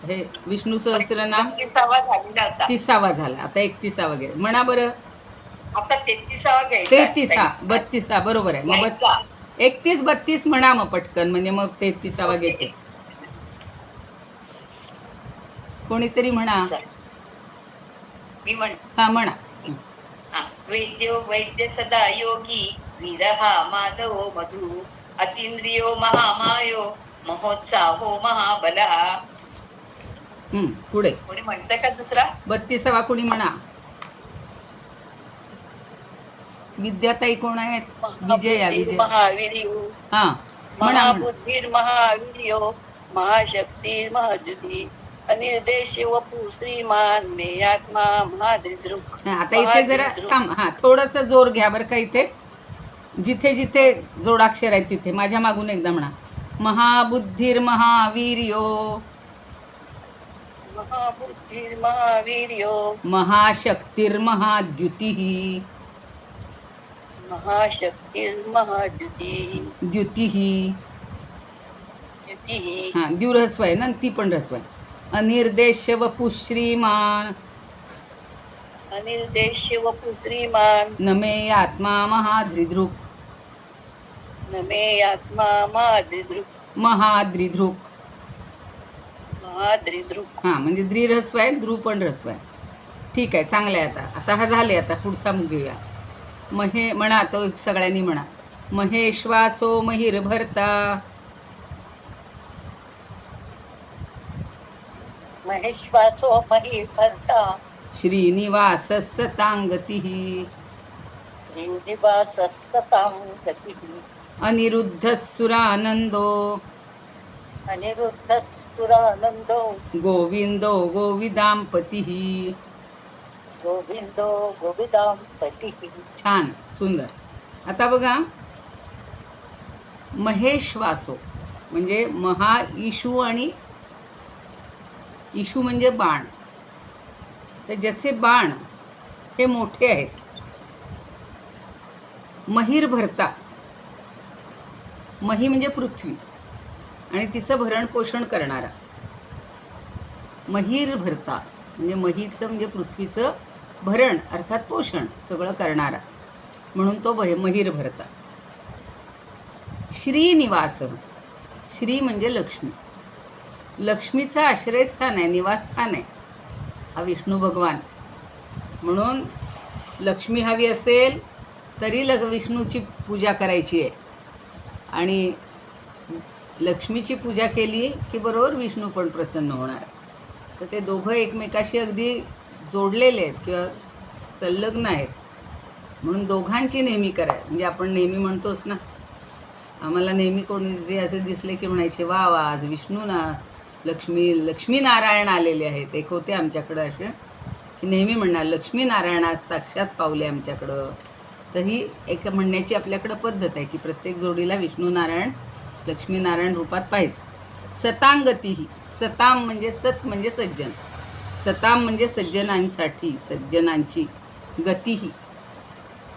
हे विष्णू सहस्रनाम 30वा झाला. आता 31वा घ्या म्हणा बरं. आता 33वा घ्यायचा. 33, 32 बरोबर आहे. मग 31, 32 म्हणा मग पटकन, म्हणजे मग 33वा घेते. कोणीतरी म्हणा. मी म्हण हा म्हणा. वैद्यो वैद्य सदा योगी, वीरहा माधवो मधु, अतींद्रियो महामायो, महोत्साहो महाबला. पुढे कोणी म्हणतं का दुसरा? 32वा कोणी म्हणा. विद्याताई कोण आहेत? विजया. महावीर्यो, हा म्हणा. महाबुद्धीर महावीर्यो, महाशक्ती महाजुती, अनिर्देश वपू श्रीमान, मे आत्मा महाद्रिदृक्. आता इथे जरा थांब. हा थोडंसं जोर घ्या बरं का. इथे जिथे जिथे जोडाक्षर आहेत तिथे माझ्या मागून एकदा म्हणा. महाबुद्धीर महावीर्यो, महाबुद्धीर महावीर्यो, महाशक्तीर महाद्युतिः, महाशक्तीर महाद्युती, द्युतिः. द्युतिः. हा द्यू ऱ्हस्व आहे ना, ती पण ऱ्हस्व आहे. अनिर्देश वपु श्रीमान, अनिर्देश वपु श्रीमान, नमे आत्मा महाद्रिदृक्, नमे आत्मा महाद्रिदृक्, महाद्रिदृक्. महाद्रिदृक्. हां म्हणजे द्रिरस्व आहे, ध्रुव पण ऱ्हस्व आहे. ठीक आहे, चांगलं आहे. आता हा झाले. आता पुढचा घेऊया. महे म्हणा. तो सगळ्यांनी म्हणा. महेश्वासो महिर्भर्ता, महेश्वासो महिर्भर्ता, श्रीनिवास सतांगतिः, श्रीनिवास सतांगतिः, अनिरुद्ध सुरानंदो, अनिरुद्ध सुरानंदो, गोविंदो गोविदांपतिः. गोविंदो गोविदांपतिः. छान, सुंदर. आता बघा, महेश्वासो म्हणजे महा ईशू, आणि ईशू म्हणजे बाण. तर ज्याचे बाण हे मोठे आहेत. महिर भरता, मही म्हणजे पृथ्वी आणि तिचं भरण पोषण करणारा. महिर भरता म्हणजे महीचं म्हणजे पृथ्वीचं भरण अर्थात पोषण सगळं करणारा, म्हणून तो महिर भरता. श्रीनिवास. श्री म्हणजे लक्ष्मी. लक्ष्मीचं आश्रयस्थान आहे, निवासस्थान आहे हा विष्णू भगवान. म्हणून लक्ष्मी हवी असेल तरी विष्णूची पूजा करायची आहे. आणि लक्ष्मीची पूजा केली की बरोबर विष्णू पण प्रसन्न होणार. तर ते दोघं एकमेकाशी अगदी जोडलेले आहेत किंवा संलग्न आहेत. म्हणून दोघांची नेहमी कराय. म्हणजे आपण नेहमी म्हणतोच ना, आम्हाला नेहमी कोणी जे असे दिसले की म्हणायचे वा वा आज विष्णू ना लक्ष्मीनारायण आलेले आहेत. एक होते आमच्याकडं असे की नेहमी म्हणणार लक्ष्मीनारायणास साक्षात पावले आमच्याकडं. तर ही एक म्हणण्याची आपल्याकडं पद्धत आहे की प्रत्येक जोडीला विष्णूनारायण लक्ष्मीनारायण रूपात पाहिजे. सतांगतीही. सताम म्हणजे सत म्हणजे सज्जन. सताम म्हणजे सज्जनांसाठी, सज्जनांची. गतीही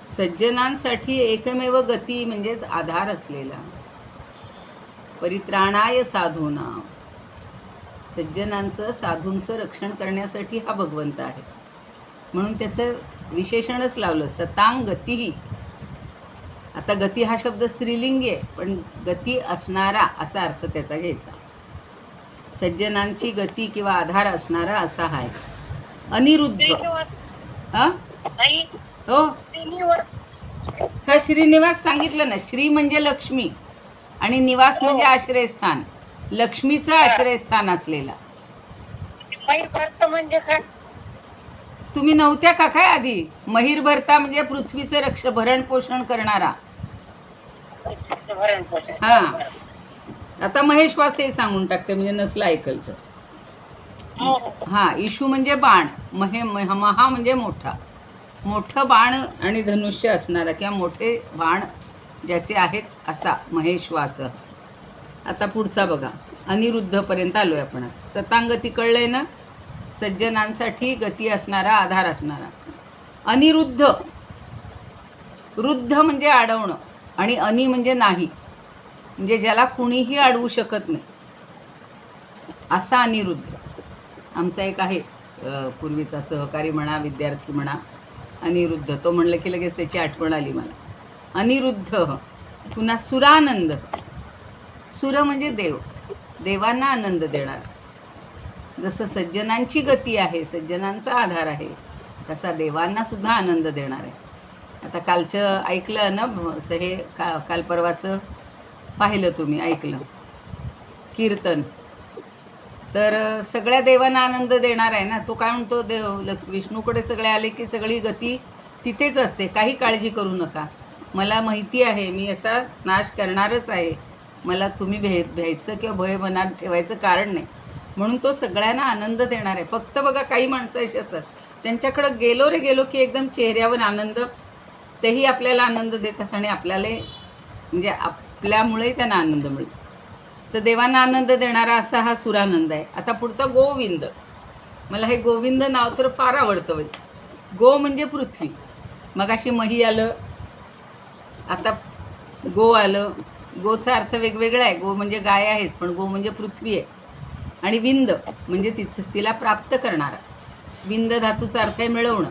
सज्जनांसाठी एकमेव गती म्हणजेच आधार असलेला. परित्राणाय साधूनां. सज्जनांचं साधूंचं रक्षण करण्यासाठी हा भगवंत आहे. म्हणून त्याचं विशेषणच लावलं सतांग गतीही. आता गती हा शब्द स्त्रीलिंगी आहे, पण गती असणारा असा अर्थ त्याचा घ्यायचा. सज्जनांची गती किंवा आधार असणारा असा आहे. अनिरुद्ध. हां हो, हा श्रीनिवास सांगितलं ना. श्री म्हणजे लक्ष्मी आणि निवास म्हणजे आश्रयस्थान. लक्ष्मीचं आश्रयस्थान असलेला. म्हणजे काय? तुम्ही नव्हत्या का काय आधी? महिर भरता म्हणजे पृथ्वीचं भरण पोषण करणारा. हा, आता महेश्वास हे सांगून टाकते म्हणजे नसलं ऐकलं तर. हा, इशू म्हणजे बाण. महा म्हणजे मोठा. मोठं बाण आणि धनुष्य असणारा किंवा मोठे बाण ज्याचे आहेत असा महेश्वास. आता पुढचा बघा. अनिरुद्धपर्यंत आलो आहे आपण. सतांगती कळलंय ना. सज्जनांसाठी गती असणारा, आधार असणारा. अनिरुद्ध. रुद्ध म्हणजे अडवणं आणि अनि म्हणजे नाही, म्हणजे ज्याला कुणीही अडवू शकत नाही असा अनिरुद्ध. आमचा एक आहे पूर्वीचा सहकारी म्हणा, विद्यार्थी म्हणा, अनिरुद्ध. तो म्हणलं की लगेच त्याची आठवण आली मला. अनिरुद्ध. पुन्हा सुरानंद. सुर म्हणजे देव, देवांना आनंद देणारा. जसं सज्जनांची गती आहे, सज्जनांचा आधार आहे, तसा देवांना सुद्धा आनंद देणार आहे. आता कालचं ऐकलं ना, हे काल परवाचं पाहिलं तुम्ही, ऐकलं कीर्तन. तर सगळ्या देवांना आनंद देणार आहे ना. तो काय म्हणतो, देव विष्णूकडे सगळे आले की सगळी गती तिथेच असते. काही काळजी करू नका, मला माहिती आहे मी याचा नाश करणारच आहे. मला तुम्ही भ्यायचं किंवा भय मनात ठेवायचं कारण नाही. म्हणून तो सगळ्यांना आनंद देणार आहे. फक्त बघा काही माणसं अशी असतात, त्यांच्याकडं गेलो की एकदम चेहऱ्यावर आनंद, तेही आपल्याला आनंद देतात आणि आपल्याला म्हणजे आपल्यामुळेही त्यांना आनंद मिळतो. तर देवांना आनंद देणारा असा हा सुरानंद आहे. आता पुढचा गोविंद. मला हे गोविंद नाव तर फार आवडतं बाई. गो म्हणजे पृथ्वी. मग अशी मही आलं, आता गो आलं. गोचा अर्थ वेगवेगळा आहे. गो म्हणजे गाय आहेच, पण गो म्हणजे पृथ्वी आहे. आणि विंद म्हणजे तिला प्राप्त करणारा. विंद धातूचा अर्थ आहे मिळवणं.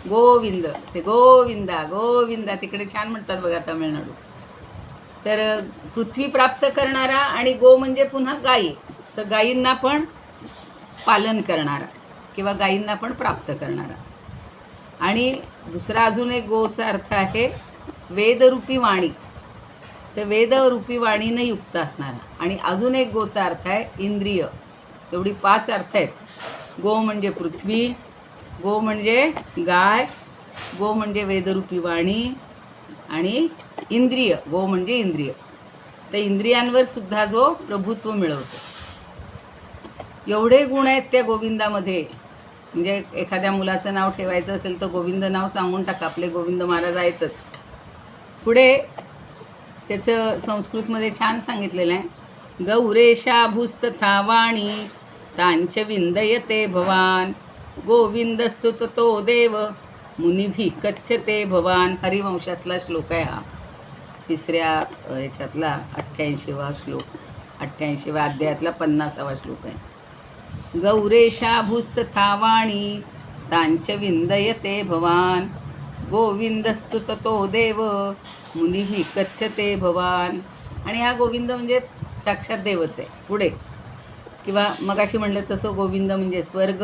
गोविंद, ते गोविंदा गोविंदा तिकडे छान म्हणतात बघा तामिळनाडू. तर पृथ्वी प्राप्त करणारा. आणि गो म्हणजे पुन्हा गायी, तर गायींना पण पालन करणारा किंवा गायींना पण प्राप्त करणारा. आणि दुसरा अजून एक गोचा अर्थ आहे वेदरूपी वाणी, तर वेदरूपी वाणीनं युक्त असणारा. आणि अजून एक गोचा अर्थ आहे इंद्रिय. एवढी 5 अर्थ आहेत. गो म्हणजे पृथ्वी, गो म्हणजे गाय, गो म्हणजे वेदरूपी वाणी, आणि इंद्रिय, गो म्हणजे इंद्रिय. तर इंद्रियांवर सुद्धा जो प्रभुत्व मिळवतो. एवढे गुण आहेत त्या गोविंदामध्ये. म्हणजे एखाद्या मुलाचं नाव ठेवायचं असेल तर गोविंद नाव सांगून टाका, आपले गोविंद महाराज आहेतच. पुढे त्याचं संस्कृतमध्ये छान सांगितलेलं आहे. गौरेशा भूस्तथा वाणी तांच विंदयते भवान गोविंदस्तुत तो देव मुनिभिः कथ्यते भवान. हरिवंशातला श्लोक आहे हा. 3ऱ्या ह्याच्यातला 88वा श्लोक, 88व्या अध्यायातला 50वा श्लोक आहे. गौरेशा भूस्तथा वाणी तांच विंदयते भवान गोविंदस्तुत तो देव मुनिभिः कथ्यते भवान. आणि हा गोविंद म्हणजे साक्षात देवच आहे पुढे. किंवा मगाशी म्हणलं तसं गोविंद म्हणजे स्वर्ग,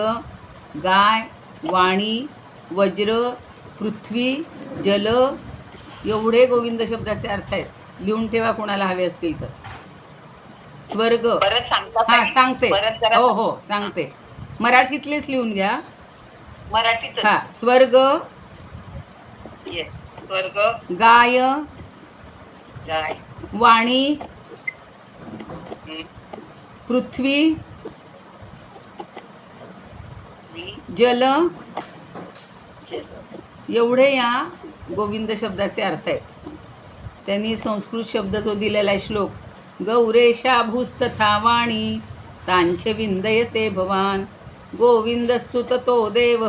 गाय, वाणी, वज्र, पृथ्वी, जल, एवढे गोविंद शब्दाचे अर्थ आहेत. लिहून ठेवा कोणाला हवे असतील तर. स्वर्ग, परत सांगता हां ताई? सांगते, परत जरा हो हो सांगते, मराठीतलेच लिहून घ्या. मराठीत. हां, स्वर्ग, येस. स्वर्ग, गाय, गाय, वाणी, हम्म, पृथ्वी, वी, जल, जल. एवढे या गोविंद शब्दाचे अर्थ आहेत. त्यांनी संस्कृत शब्द जो दिलेला आहे श्लोक, गौरेशा भूस्तथा वाणी तांच विंदयते भवान गोविंदस्तु ततो देव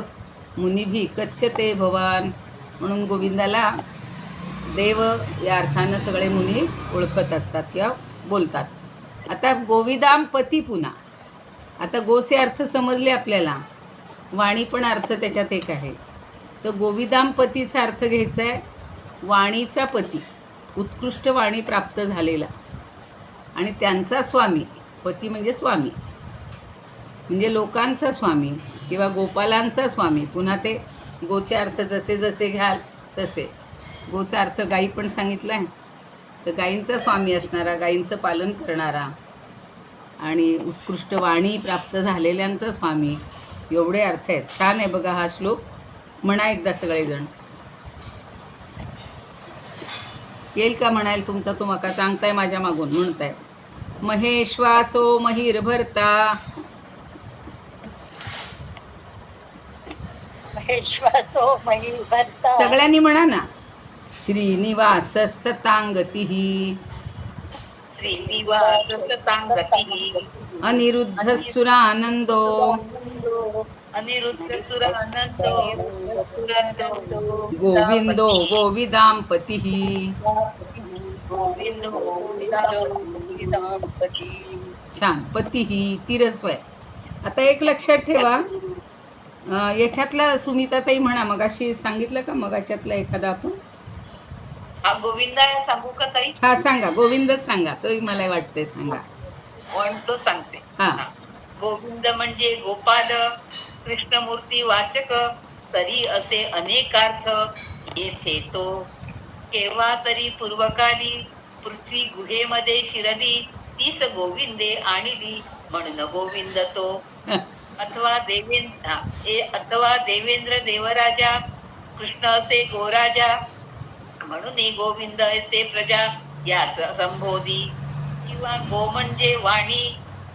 मुनिभी कथ्यते भवान. म्हणून गोविंदाला देव या अर्थानं सगळे मुनी ओळखत असतात किंवा बोलतात. आता गोविदाम पती पुन्हा. आता गोचे अर्थ समजले आपल्याला, वाणी पण अर्थ त्याच्यात एक आहे. तर गोविदाम पतीचा अर्थ घ्यायचा आहे वाणीचा पती, उत्कृष्ट वाणी प्राप्त झालेला, आणि त्यांचा स्वामी. पती म्हणजे स्वामी, म्हणजे लोकांचा स्वामी किंवा गोपालांचा स्वामी. पुन्हा ते गोचे अर्थ जसे जसे घ्याल तसे. गोचा अर्थ गायी पण सांगितला आहे, तर गायींचा स्वामी असणारा, गायींचं पालन करणारा आणि उत्कृष्ट वाणी प्राप्त झालेल्यांचा स्वामी, एवढे अर्थ आहेत. छान आहे बघा हा श्लोक. म्हणा एकदा सगळेजण. येईल का म्हणाल तुमचा? तो मका सांगताय माझ्या मागून, म्हणताय महेश्वासो महिर्भर्ता. महेश्वासो महिर्भर्ता. सगळ्यांनी म्हणा ना. श्रीनिवास सतांगती श्रीनिवास सतांगती अनिरुद्ध सुरानंदो अनिरुद्ध सुरानंदो सुरानंदो गोविंदो गोविदांपती. गोविंदो गोविदांपती. छान. पती तिरस्व आहे. आता एक लक्षात ठेवा, याच्यातला सुमिताताई म्हणा, मगाशी सांगितलं का मगाच्यातला एखादा आपण? हा गोविंदा सांगू का ताई? हा सांगा, गोविंदच सांगा, तोही मला वाटतंय सांगा. तो सांगते. हा. गोविंद म्हणजे गोपाल, कृष्णमूर्ती वाचक, तरी असे अनेकार्थ येथे तो. केव्हा तरी पूर्वकाली पृथ्वी गुहेमध्ये शिरली, तीस गोविंदे आणली म्हणून गोविंद तो. अथवा देवेंद्र देवराजा, कृष्ण असे गोराजा म्हणून गोविंद असे प्रजा यास संबोधी. किंवा गो म्हणजे वाणी,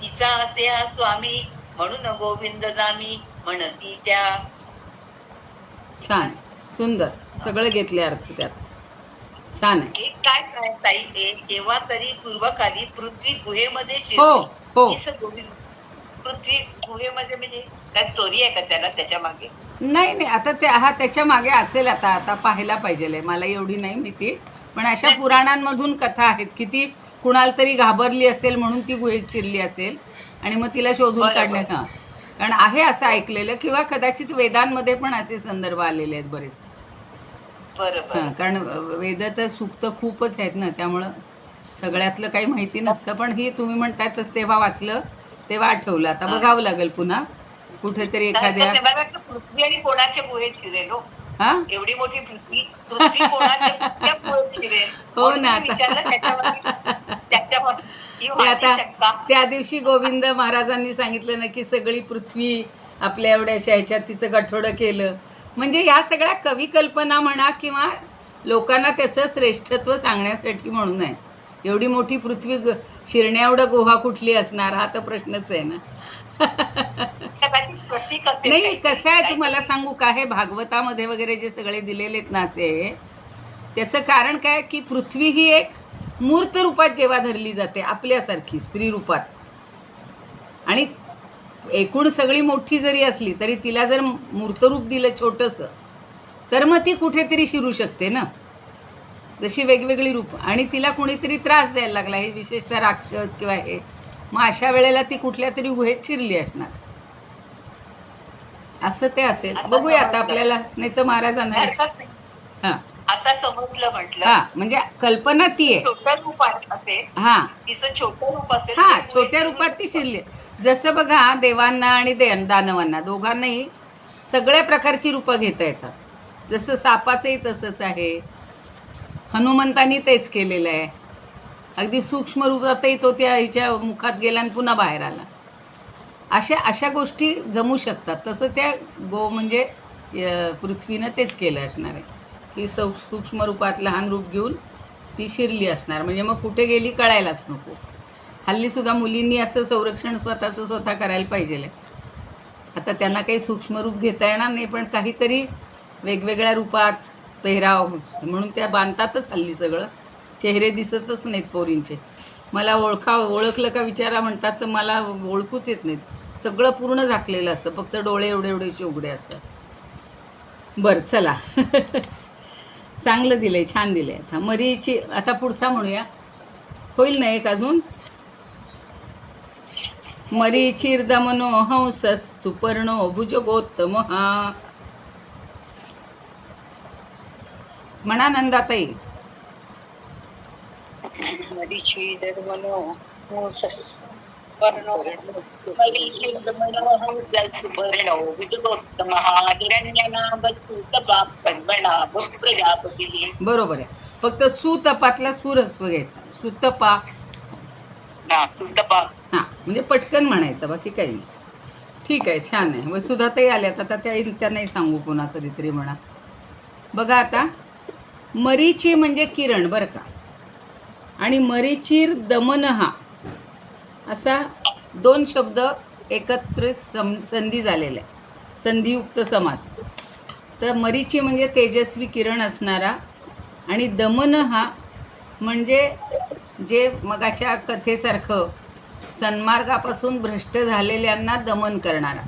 तिचा असे हा स्वामी म्हणून गोविंद नामी म्हणती त्या. छान, सुंदर, सगळं घेतले अर्थ त्यात. छान आहे. एक काय ताई, केव्हा तरी पूर्वकाली पृथ्वी गुहेमध्ये हो हो. तीस गोविंद. पृथ्वी गुहेमध्ये म्हणजे काय स्टोरी आहे का त्याला, त्याच्या मागे? नाही नाही, आता ते हा त्याच्या मागे असेल. आता पाहायला पाहिजे, मला एवढी नाही माहिती, पण अशा पुराणांमधून कथा आहेत की ती कुणाला तरी घाबरली असेल म्हणून ती गुहेत शिरली असेल आणि मग तिला शोधून काढण्यात. हां, कारण आहे असं ऐकलेलं, किंवा कदाचित वेदांमध्ये पण असे संदर्भ आलेले आहेत बरेचसे. हां, कारण वेद तर सूक्त खूपच आहेत ना, त्यामुळं सगळ्यातलं काही माहिती नसतं. पण ही तुम्ही म्हणतायच तेव्हा वाचलं, तेव्हा आठवलं. आता बघावं लागेल पुन्हा कुठेतरी एखाद्या. पृथ्वी आणि कोणाच्या गुहेत शिरेल? हा, एवढी मोठी पृथ्वी कोणाच्या गुहेत शिरेल? हो ना. ते आता त्या दिवशी गोविंद महाराजांनी सांगितलं ना की सगळी पृथ्वी आपल्या एवढ्याशा ह्याच्यात तिचं गठोडं केलं. म्हणजे ह्या सगळ्या कविकल्पना म्हणा किंवा लोकांना त्याचं श्रेष्ठत्व सांगण्यासाठी म्हणून आहे. एवढी मोठी पृथ्वी शिरण्या एवढं गुहा कुठली असणार, हा तर प्रश्नच आहे ना. नाही, कसं आहे तुम्हाला सांगू का, हे भागवतामध्ये वगैरे जे सगळे दिलेले आहेत ना असे, त्याचं कारण काय की पृथ्वी ही एक मूर्त रूपात जेव्हा धरली जाते आपल्यासारखी स्त्री रूपात, आणि एकूण सगळी मोठी जरी असली तरी तिला जर मूर्तरूप दिलं छोटंसं तर मग ती कुठेतरी शिरू शकते ना, जशी वेगवेगळी रूप. आणि तिला कोणीतरी त्रास द्यायला लागला, हे विशेषतः राक्षस किंवा हे, मग अशा वेळेला ती कुठल्या तरी गुहेत शिरली असणार, असं ते असेल. बघूया आता आपल्याला, नाही तर महाराजांना. हां, आता समजलं म्हटलं. हा म्हणजे कल्पना ती आहे. छोटं रूप असेल, हा तिचं छोटं रूप असेल, हा त्यामुळे छोट्या रूपात ती शिरली. जसं बघा देवांना आणि दानवांना दोघांनाही सगळ्या प्रकारची रूपं घेता येतात. जसं सापाचंही तसंच आहे. हनुमंतांनी तेच केलेलं आहे. अगदी सूक्ष्म रूपातही तो त्या हिच्या मुखात गेला आणि पुन्हा बाहेर आला. अशा गोष्टी जमू शकतात. तसं त्या म्हणजे पृथ्वीनं तेच केलं असणार आहे की सूक्ष्म रूपात लहान रूप घेऊन ती शिरली असणार. म्हणजे मग कुठे गेली कळायलाच नको. हल्लीसुद्धा मुलींनी असं संरक्षण स्वतःचं स्वतः करायला पाहिजे. आता त्यांना काही सूक्ष्म रूप घेता येणार नाही, पण काहीतरी वेगवेगळ्या रूपात पेहराव म्हणून त्या बांधतातच हल्ली सगळं. चेहरे दिसतच नाहीत पोरींचे. मला ओळखलं का विचारा म्हणतात तर मला ओळखूच येत नाहीत. सगळं पूर्ण झाकलेलं असतं, फक्त डोळे एवढे एवढेचे उघडे असतात. बरं चला चांगलं दिलंय, छान दिलंय. आता मरीची आता पुढचा म्हणूया, होईल ना एक अजून. मरीचिर्दमनो हंसस सुपर्णो भुजगोत्तम हा. म्हणा नंदाताई. बरोबर आहे. फक्त सुतपातला सूर हस्व घ्यायचा. सुतपा हा म्हणजे पटकन म्हणायचं, बाकी काही नाही. ठीक आहे, छान आहे. वसुधाताई आल्यात आता, त्यांनाही सांगू पुन्हा कधीतरी म्हणा. बघा आता मरीची म्हणजे किरण बरं का, आणि मरीचिर दमनहा असा दोन शब्द एकत्रित संधी झालेला आहे, संधियुक्त समास. तर मरीची म्हणजे तेजस्वी किरण असणारा, आणि दमनहा म्हणजे जे मगाच्या कथेसारखं सन्मार्गापासून भ्रष्ट झालेल्यांना दमन करणारा.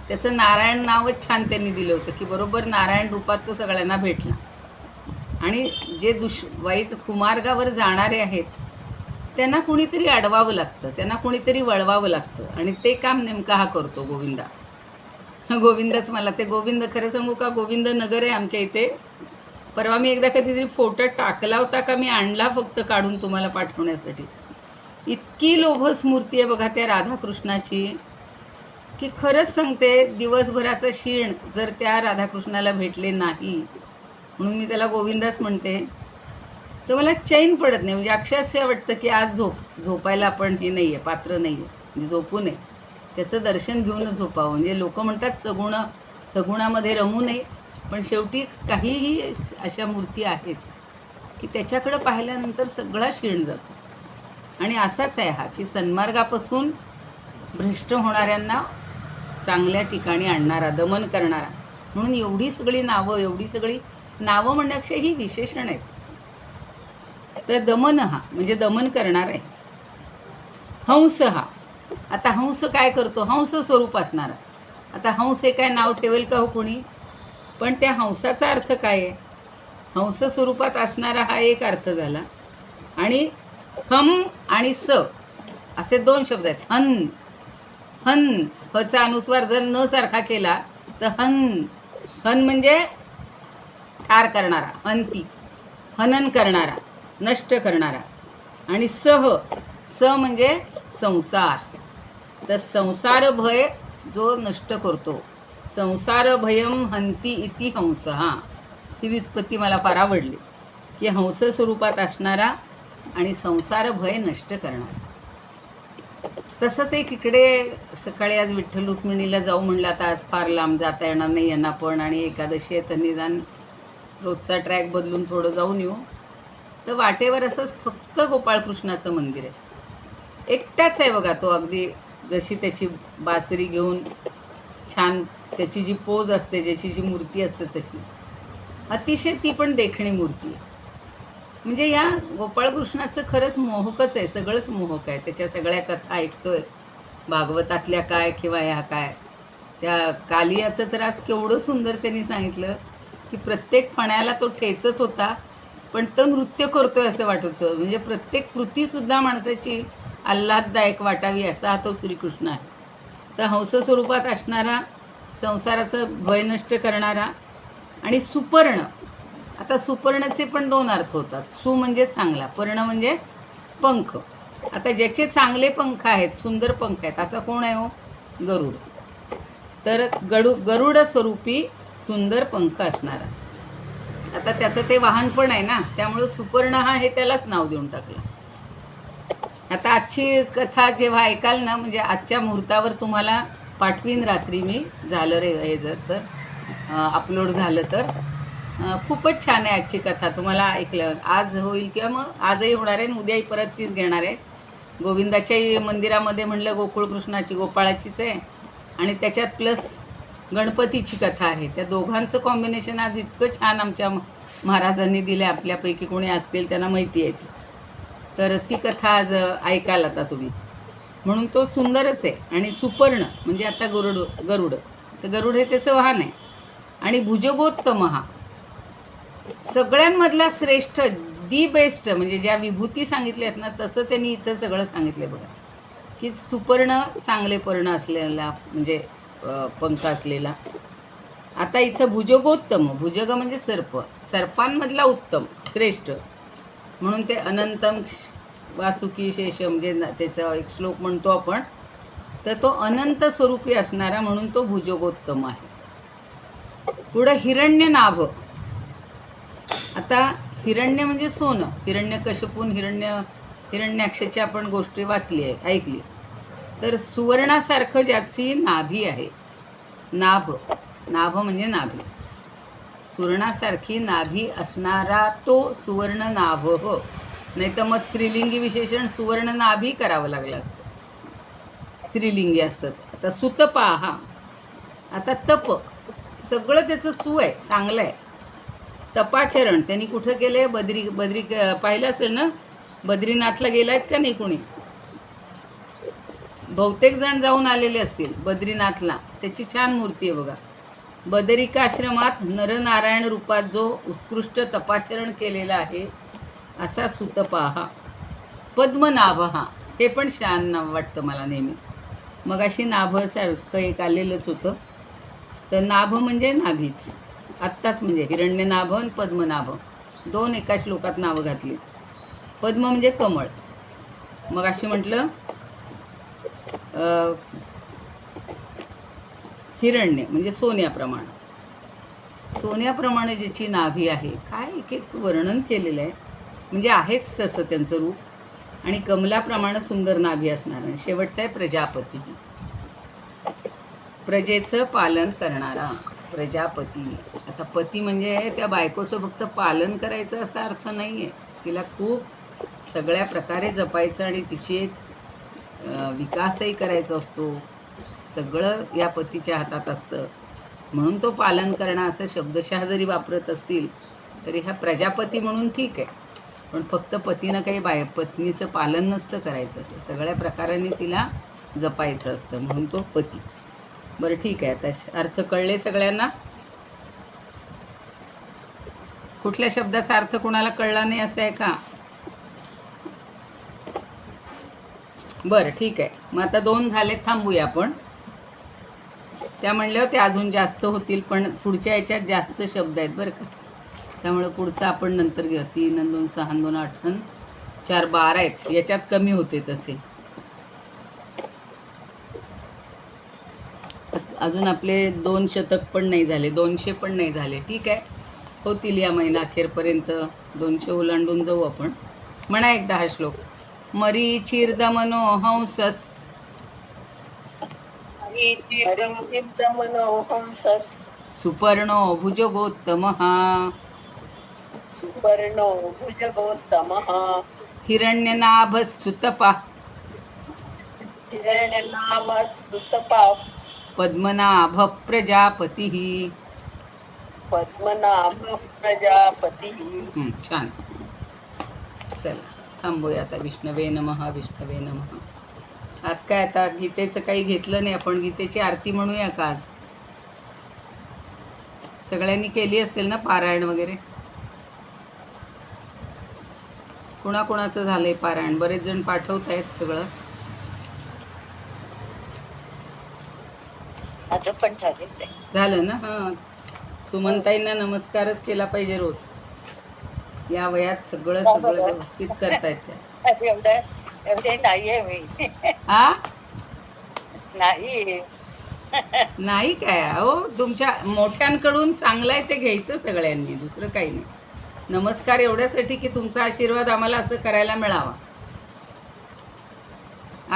त्याचं नारायण नावच छान त्यांनी दिलं होतं की बरोबर नारायण रूपात तो सगळ्यांना भेटला. आणि जे वाईट कुमार्गावर जाणारे आहेत त्यांना कुणीतरी अडवावं लागतं, त्यांना कुणीतरी वळवावं लागतं, आणि ते काम नेमका हा करतो गोविंदा. गोविंदच मला ते गोविंद, खरं सांगू का, गोविंद नगर आहे आमच्या इथे. परवा मी एकदा कधीतरी फोटो टाकला होता का, मी आणला फक्त काढून तुम्हाला पाठवण्यासाठी. इतकी लोभस मूर्ती आहे बघा त्या राधाकृष्णाची की खरंच सांगते, दिवसभराचं शीण जर त्या राधाकृष्णाला भेटले नाही, म्हणून मी त्याला गोविंदाच म्हणते, तर मला चैन पडत नाही. म्हणजे अक्षरशः वाटतं की आज झोपायला आपण हे नाही आहे, पात्र नाही आहे, म्हणजे झोपू नये, त्याचं दर्शन घेऊनच झोपावं. म्हणजे लोक म्हणतात सगुणामध्ये रमू नये, पण शेवटी काहीही अशा मूर्ती आहेत की त्याच्याकडं पाहिल्यानंतर सगळा शीण जातो. आणि असाच आहे हा की सन्मार्गापासून भ्रष्ट होणाऱ्यांना चांगल्या ठिकाणी आणणारा, दमन करणारा. म्हणून एवढी सगळी नावं म्हणण्यापेक्षा ही विशेषण आहेत. तर दमन हा म्हणजे दमन करणार आहे. हंस हा, आता हंस काय करतो, हंस स्वरूप असणारा. आता हंस हे काय नाव ठेवेल का हो कोणी, पण त्या हंसाचा अर्थ काय आहे, हंस स्वरूपात असणारा हा एक अर्थ झाला. आणि हम आणि स असे दोन शब्द आहेत. हन हचा अनुस्वार जर न सारखा केला तर हन म्हणजे ठार करणारा, हंती, हनन करणारा, नष्ट करणारा. आणि स म्हणजे संसार. तर संसार भय जो नष्ट करतो, संसार भयम हंती इति हंस. हा, ही व्युत्पत्ती मला फार आवडली की हंस स्वरूपात असणारा आणि संसार भय नष्ट करणारा. तसंच एक इकडे सकाळी आज विठ्ठल रुक्मिणीला जाऊ म्हणलं, आता आज फार लांब जाता येणार नाही यांना पण, आणि एकादशी आहे तर निदान रोजचा ट्रॅक बदलून थोडं जाऊन येऊ. तर वाटेवर असंच फक्त गोपाळकृष्णाचं मंदिर आहे, एकटाच आहे बघा तो. अगदी जशी त्याची बासरी घेऊन छान त्याची जी पोज असते, ज्याची जी मूर्ती असते तशी, अतिशय ती पण देखणी मूर्ती आहे. म्हणजे या गोपाळकृष्णाचं खरंच मोहकच आहे, सगळंच मोहक आहे. त्याच्या सगळ्या कथा ऐकतोय, भागवतातल्या काय किंवा ह्या काय. त्या कालियाचं तर आज केवढं सुंदर त्यांनी सांगितलं की प्रत्येक फण्याला तो ठेचत होता, पण तो नृत्य करतोय असं वाटत होतं. म्हणजे प्रत्येक कृतीसुद्धा माणसाची आल्हाददायक वाटावी असा हा तो श्रीकृष्ण आहे. तर हंस स्वरूपात असणारा, संसाराचं भय नष्ट करणारा, आणि सुपर्ण आता सुपर्णचे पण दोन अर्थ होतात. सु म्हणजे चांगला, पर्ण म्हणजे पंख. आता ज्याचे चांगले पंख आहेत, सुंदर पंख आहेत, असा कोण आहे हो? गरुड. तर गरुड स्वरूपी सुंदर पंख असणारा. आता त्याचं ते वाहन पण आहे ना, त्यामुळं सुपर्ण हा हे त्यालाच नाव देऊन टाकलं. आता आजची कथा जेव्हा ऐकाल ना, म्हणजे आजच्या मुहूर्तावर तुम्हाला पाठवीन रात्री मी, झालं रे हे जर तर अपलोड झालं तर. खूपच छान आहे आजची कथा. तुम्हाला ऐकल्यावर आज होईल किंवा मग आजही होणार आहे, उद्याही परत तीच घेणार आहे. गोविंदाच्याही मंदिरामध्ये म्हणलं गोकुळकृष्णाची, गोपाळाचीच आहे, आणि त्याच्यात प्लस गणपतीची कथा आहे. त्या दोघांचं कॉम्बिनेशन आज इतकं छान आमच्या महाराजांनी दिलं. आपल्यापैकी कोणी असतील त्यांना माहिती आहे ती. तर ती कथा आज ऐकाल आता तुम्ही. म्हणून तो सुंदरच आहे. आणि सुपर्ण म्हणजे आता गरुड, तर गरुड हे त्याचं वाहन आहे. आणि भुजगोत्तम हा सगळ्यांमधला श्रेष्ठ, दी बेस्ट, म्हणजे ज्या विभूती सांगितल्या आहेत ना, तसं त्यांनी इथं सगळं सांगितलं बघा. की सुपर्ण चांगले पर्ण असलेला, म्हणजे पंख असलेला. आता इथं भुजगोत्तम, भुजग म्हणजे सर्प, सर्पांमधला उत्तम, श्रेष्ठ. म्हणून ते अनंतम वासुकी शेषम, जे त्याचा एक श्लोक म्हणतो आपण, तर तो अनंत स्वरूपी असणारा, म्हणून तो भुजगोत्तम आहे. पुढं हिरण्यनाभ. आता हिरण्य म्हणजे सोनं, हिरण्यकश्यपून हिरण्याक्षाची आपण गोष्टी वाचली आहे, ऐकली. तर सुवर्णासारखं ज्याची नाभी आहे, नाभ म्हणजे नाभी, सुवर्णासारखी नाभी असणारा तो सुवर्ण नाभ हो. नाही तर मग स्त्रीलिंगी विशेषण सुवर्ण नाभी करावं लागलं असतं, स्त्रीलिंगी असतात. आता सुतपाहा. आता तप सगळं त्याचं सु आहे, चांगलं आहे. तपाचरण त्यांनी कुठं केले? बद्री पाहिलं असेल ना, बद्रीनाथला गेला आहेत का नाही कोणी? बहुतेक जण जाऊन आलेले असतील बद्रीनाथला. त्याची छान मूर्ती आहे बघा. बदरिकाश्रमात नरनारायण रूपात जो उत्कृष्ट तपाचरण केलेला आहे असा सुतपाहा. पद्मनाभ हा, हे पण छान नाव वाटतं मला नेहमी. मग अशी नाभसारखं एक आलेलंच होतं. तर नाभ म्हणजे नाभीच. आत्ताच म्हणजे हिरण्यनाभ आणि पद्मनाभ दोन एका श्लोकात नावं घातली. पद्म म्हणजे कमळ. मग अशी म्हटलं हिरण्य म्हणजे सोन्याप्रमाणे ज्याची नाभी आहे. काय एक एक वर्णन केलेलं आहे, म्हणजे आहेच तसं त्यांचं रूप. आणि कमलाप्रमाणे सुंदर नाभी असणार. आणि शेवटचा आहे प्रजापती, प्रजेचं पालन करणारा प्रजापती. आता पती म्हणजे त्या बायकोचं फक्त पालन करायचं असा अर्थ नाही आहे. तिला खूप सगळ्या प्रकारे जपायचं आणि तिची एक विकासही करायचा असतो. सगळं या पतीच्या हातात असतं. म्हणून तो पालन करणं असं शब्दशः जरी वापरत असतील तरी ह्या प्रजापती म्हणून ठीक आहे. पण फक्त पतीनं काही पत्नीचं पालन नसतं करायचं, ते सगळ्या प्रकारांनी तिला जपायचं असतं, म्हणून तो पती. बरं ठीक आहे. आता अर्थ कळले सगळ्यांना? कुठल्या शब्दाचा अर्थ कोणाला कळला नाही असं आहे का? बरं ठीक आहे. मग आता 2 झाले, थांबूया आपण. त्या म्हणल्यावर ते अजून जास्त होतील, पण पुढच्या याच्यात जास्त शब्द आहेत बरं का. त्यामुळे पुढचं आपण नंतर घेऊ. 3 आणि 2 6 आणि 2 8 आणि 4 12 आहेत. याच्यात कमी होते तसे. अजून आपले 2 शतक पण नाही झाले, 200 पण नाही झाले. ठीक आहे, होतील या महिना अखेरपर्यंत. 200 ओलांडून जाऊ आपण. म्हणा एकदा हा श्लोक. मरीचिर्दमनो हंसस सुपर्णो भुजगोत्तमः हिरण्यनाभस्तुतपा पद्मनाभ प्रजापती. छान. चला थांबूया आता. विष्णवे नमः, विष्णवे नमः. आज काय आता गीतेचं काही घेतलं नाही आपण. गीतेची आरती म्हणूया का आज? सगळ्यांनी केली असेल ना पारायण वगैरे? कुणाकुणाचं झालंय पारायण? बरेच जण पाठवत आहेत सगळं. आता पण झालं ना? हां, सुमनताईंना नमस्कारच केला पाहिजे रोज. या वयात सगळं सगळं व्यवस्थित करतायत त्या. एवढे नाहीये मी. हा नाही. नाही काय अहो, तुमच्या मोठ्यांकडून चांगलं आहे ते घ्यायचं सगळ्यांनी, दुसरं काही नाही. नमस्कार एवढ्यासाठी की तुमचा आशीर्वाद आम्हाला असं करायला मिळावा.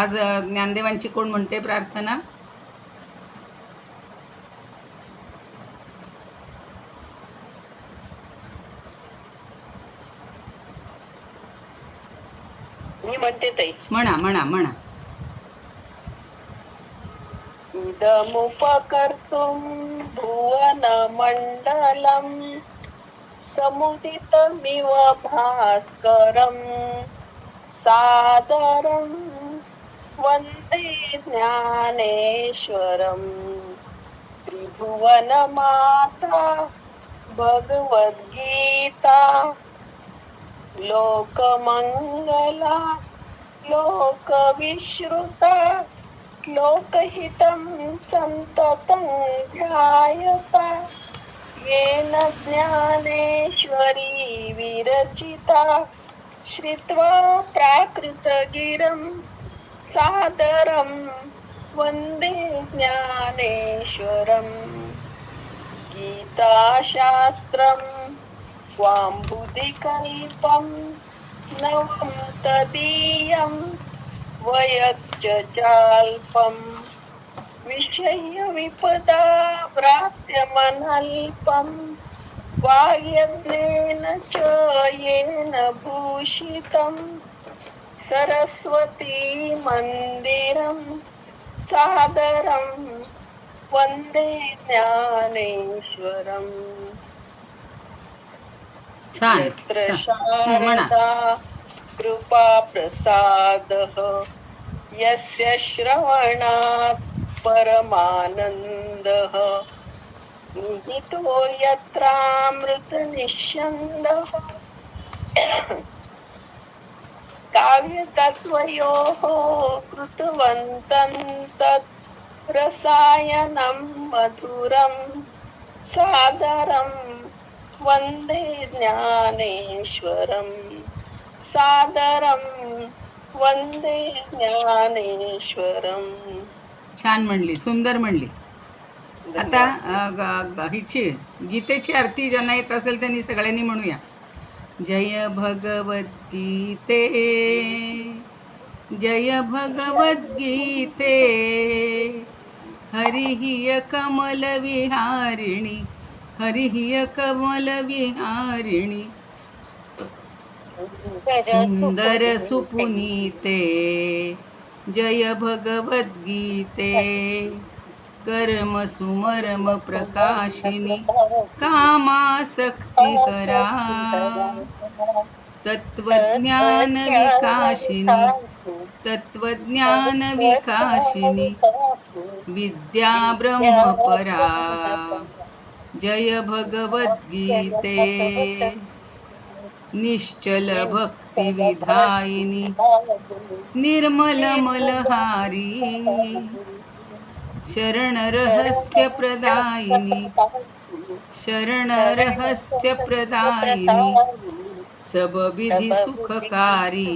आज ज्ञानदेवांची कोण म्हणते प्रार्थना? मी म्हणते ताई. म्हणा म्हणा म्हणा. इदमुपकर्तुं भुवनमण्डलं समुदितमिव भास्करं सादरं वन्दे ज्ञानेश्वरं त्रिभुवनमाता भगवद्गीता लोकमङ्गला लोकविश्रुता लोकहितं सन्ततं ध्यायता येन ज्ञानेश्वरी विरचिता श्रुत्वा प्राकृतगिरं सादरं वन्दे ज्ञानेश्वरम् गीताशास्त्रं वाम्बुधिकल्पं नवं तदीयं वयच्चाल्पं विषयविपदा व्रात्यमनल्पं वाग्यज्ञेन च येन भूषितं सरस्वती मंदिरं सादरं वन्दे ज्ञानेश्वरम्. छान यत्र छान. म्हणा. शारदा कृपा प्रसादः यस्य श्रवणात् परमानन्दः निहितो यत्रामृतनिःस्यन्दः काव्यतत्त्वयोः कृतवन्तं तत् रसायनं मधुरं सादरं वन्दे ज्ञानेश्वरम् सादरं वन्दे ज्ञानेश्वरम्. छान म्हणली, सुंदर म्हणली. आता हिची गीतेची आरती ज्यांना येत असेल त्यांनी सगळ्यांनी म्हणूया. जय भगवद्गीते जय भगवद्गीते हरिः कमलविहारिणि हरिः कमलविहारिणि सुंदर सुपुनीते जय भगवद्गीते कर्म सुमर्म प्रकाशिनी कामासक्तिहरा तत्वज्ञान विकाशिनी विद्या ब्रह्मपरा जय भगवद्गीते निश्चल भक्ति विधायिनी निर्मल मलहारी शरण रहस्य प्रदायिनी सब विधि सुखकारी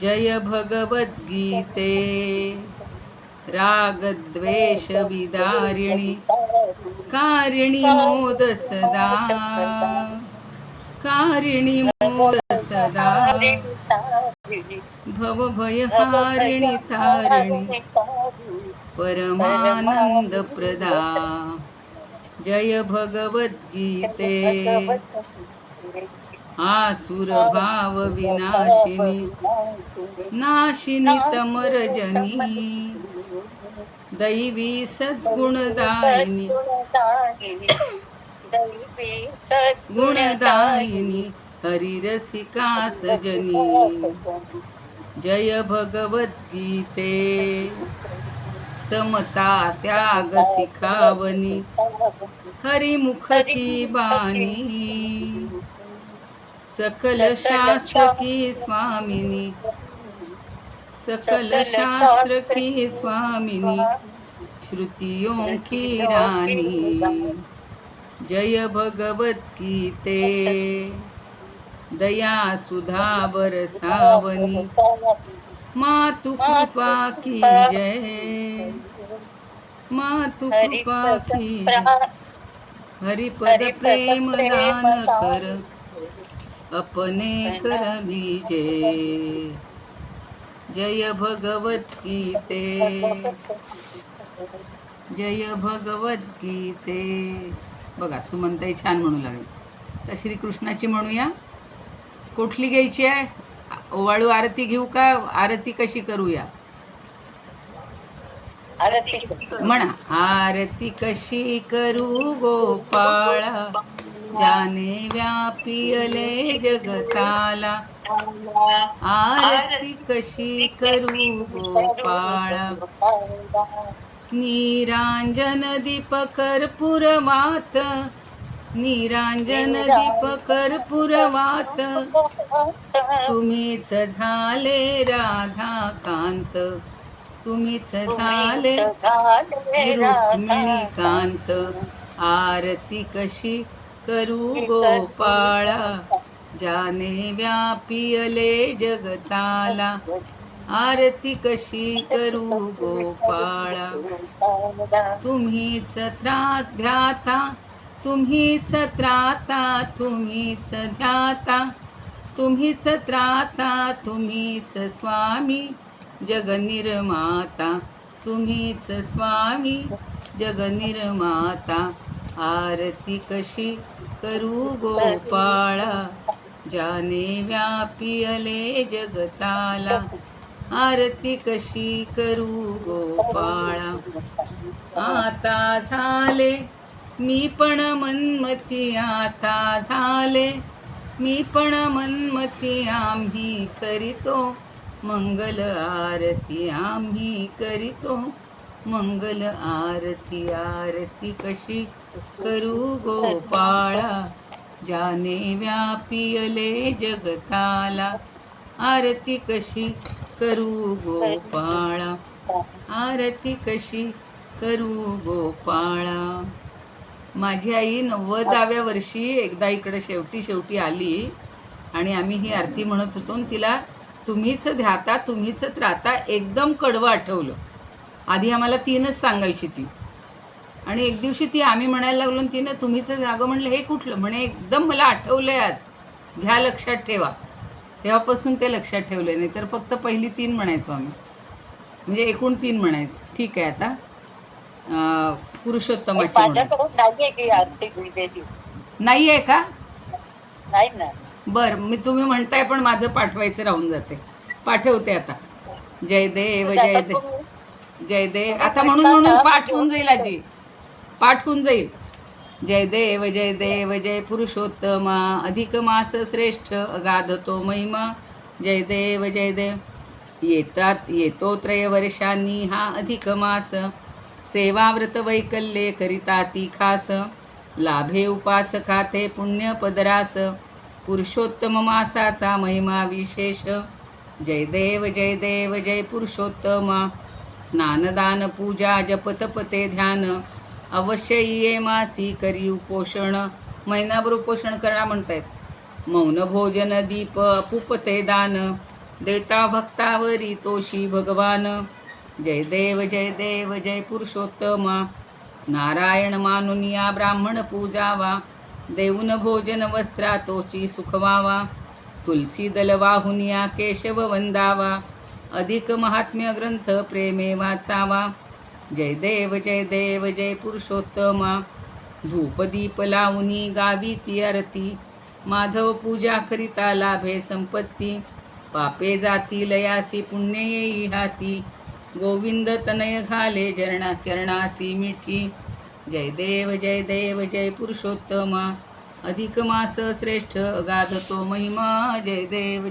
जय भगवद्गीते राग द्वेष विदारिणी कारिणी मोद सदा भव भयहारिणी तारिणी परमानंद प्रदा जय भगवद्गीते आसुर भाव विनाशिनी नाशिनी तमरजनी दैवी सद्गुणदायिनी गुणदायिनी हरिरसिका सजनी जय भगवद्गीते समता त्याग सिखावनी हरिमुख की बानी सकल शास्त्र की स्वामिनी श्रुतियों की रानी जय भगवत गीते दया सुधा बरसावनी मातु कृपा की जय मातु कृपा की हरिपद प्रेम दान कर अपने कर लीजे जय भगवत गीते जय भगवत गीते. बघा सुमनताई छान म्हणू लागली. तर श्रीकृष्णाची म्हणूया. कुठली घ्यायची आहे? ओवाळू आरती घेऊ का? आरती कशी करूया? म्हणा. आरती कशी करू गोपाळा जाने व्यापियले जगताला. आरती कशी करू गोपाळा निरांजन दीप कर्पूरवात निरांजन दीप कर्पूरवात तुम्हीच झाले राधा कांत तुम्हीच झाले रुक्मिणी कांत. आरती कशी करू गोपाळा जाने व्यापियले जगताला. आरती कशी करू गोपाळा तुम्हीच ध्याता तुम्हीच त्राता तुम्हीच ध्याता तुम्हीच त्राता तुम्हीच स्वामी जगनिर्माता तुम्हीच स्वामी जगनिर्माता. आरती कशी करू गोपाळा जाने व्यापियले जगताला. आरती कशी करू गोपाळा. आता झाले मी पण मनमती आता झाले मी पण मनमती आम्ही करीतो मंगल आरती आम्ही करीतो मंगल आरती. आरती कशी करू गोपाळा जाने व्यापियले जगताला. आरती कशी करू गोपाळा आरती कशी करू गोपाळा. माझी आई 90व्या वर्षी एकदा इकडे शेवटी आली आणि आम्ही ही आरती म्हणत होतो आणि तिला तुम्हीच ध्याता तुम्हीच त्राता एकदम कडवं आठवलं. आधी आम्हाला 3च सांगायची ती आणि एक दिवशी ती आम्ही म्हणायला लागलो आणि तिनं तुम्हीच जागं म्हणलं. हे कुठलं? म्हणे एकदम मला आठवलंय आज घ्या लक्षात ठेवा. तेव्हापासून ते लक्षात ठेवले नाही तर फक्त पहिली 3 म्हणायचो आम्ही म्हणजे एकूण 3 म्हणायचो. ठीक आहे. आता पुरुषोत्तमाची नाही आहे का? नाही ना. बर मी तुम्ही म्हणताय पण माझं पाठवायचं राहून जाते. पाठवते आता. जय देव जय देव जय देव. आता म्हणून पाठ होऊन जाईल आजी पाठ होऊन जाईल. जय देव जय पुरुषोत्तमा अधिक मास श्रेष्ठ अगाध तो महिमा. जय देव येतो 3 वर्षांनी हा अधिक मास सेवाव्रत वैकल्ये करिता ती खास. लाभे उपासका ते पुण्य पदरास पुरुषोत्तम मासाचा महिमा विशेष. जय देव जय पुरुषोत्तमा. स्नानदान पूजा जप तप ते ध्यान अवश्य ये मासी करी उपोषण. महिनाभर उपोषण करा म्हणतायत. मौन भोजन दीप अपूप ते दान देता भक्तावरी तोषी भगवान. जय देव जय पुरुषोत्तमा. नारायण मानुनिया ब्राह्मण पूजावा देऊन भोजन वस्त्रा तोची सुखवावा. तुलसी दल वाहुनिया केशव वंदावा अधिक महात्म्य ग्रंथ प्रेमे वाचावा. जय देव जय पुरुषोत्तमा. धूपदीप लावुनी गावी ती आरती माधव पूजा करिता लाभे संपत्ती. पापे जाती लयासी पुण्य येई हाती गोविंद तनय घाले चरणासी मिठी. जय देव जय पुरुषोत्तमा. अधिक मास श्रेष्ठ अगाध तो महिमा. जय देव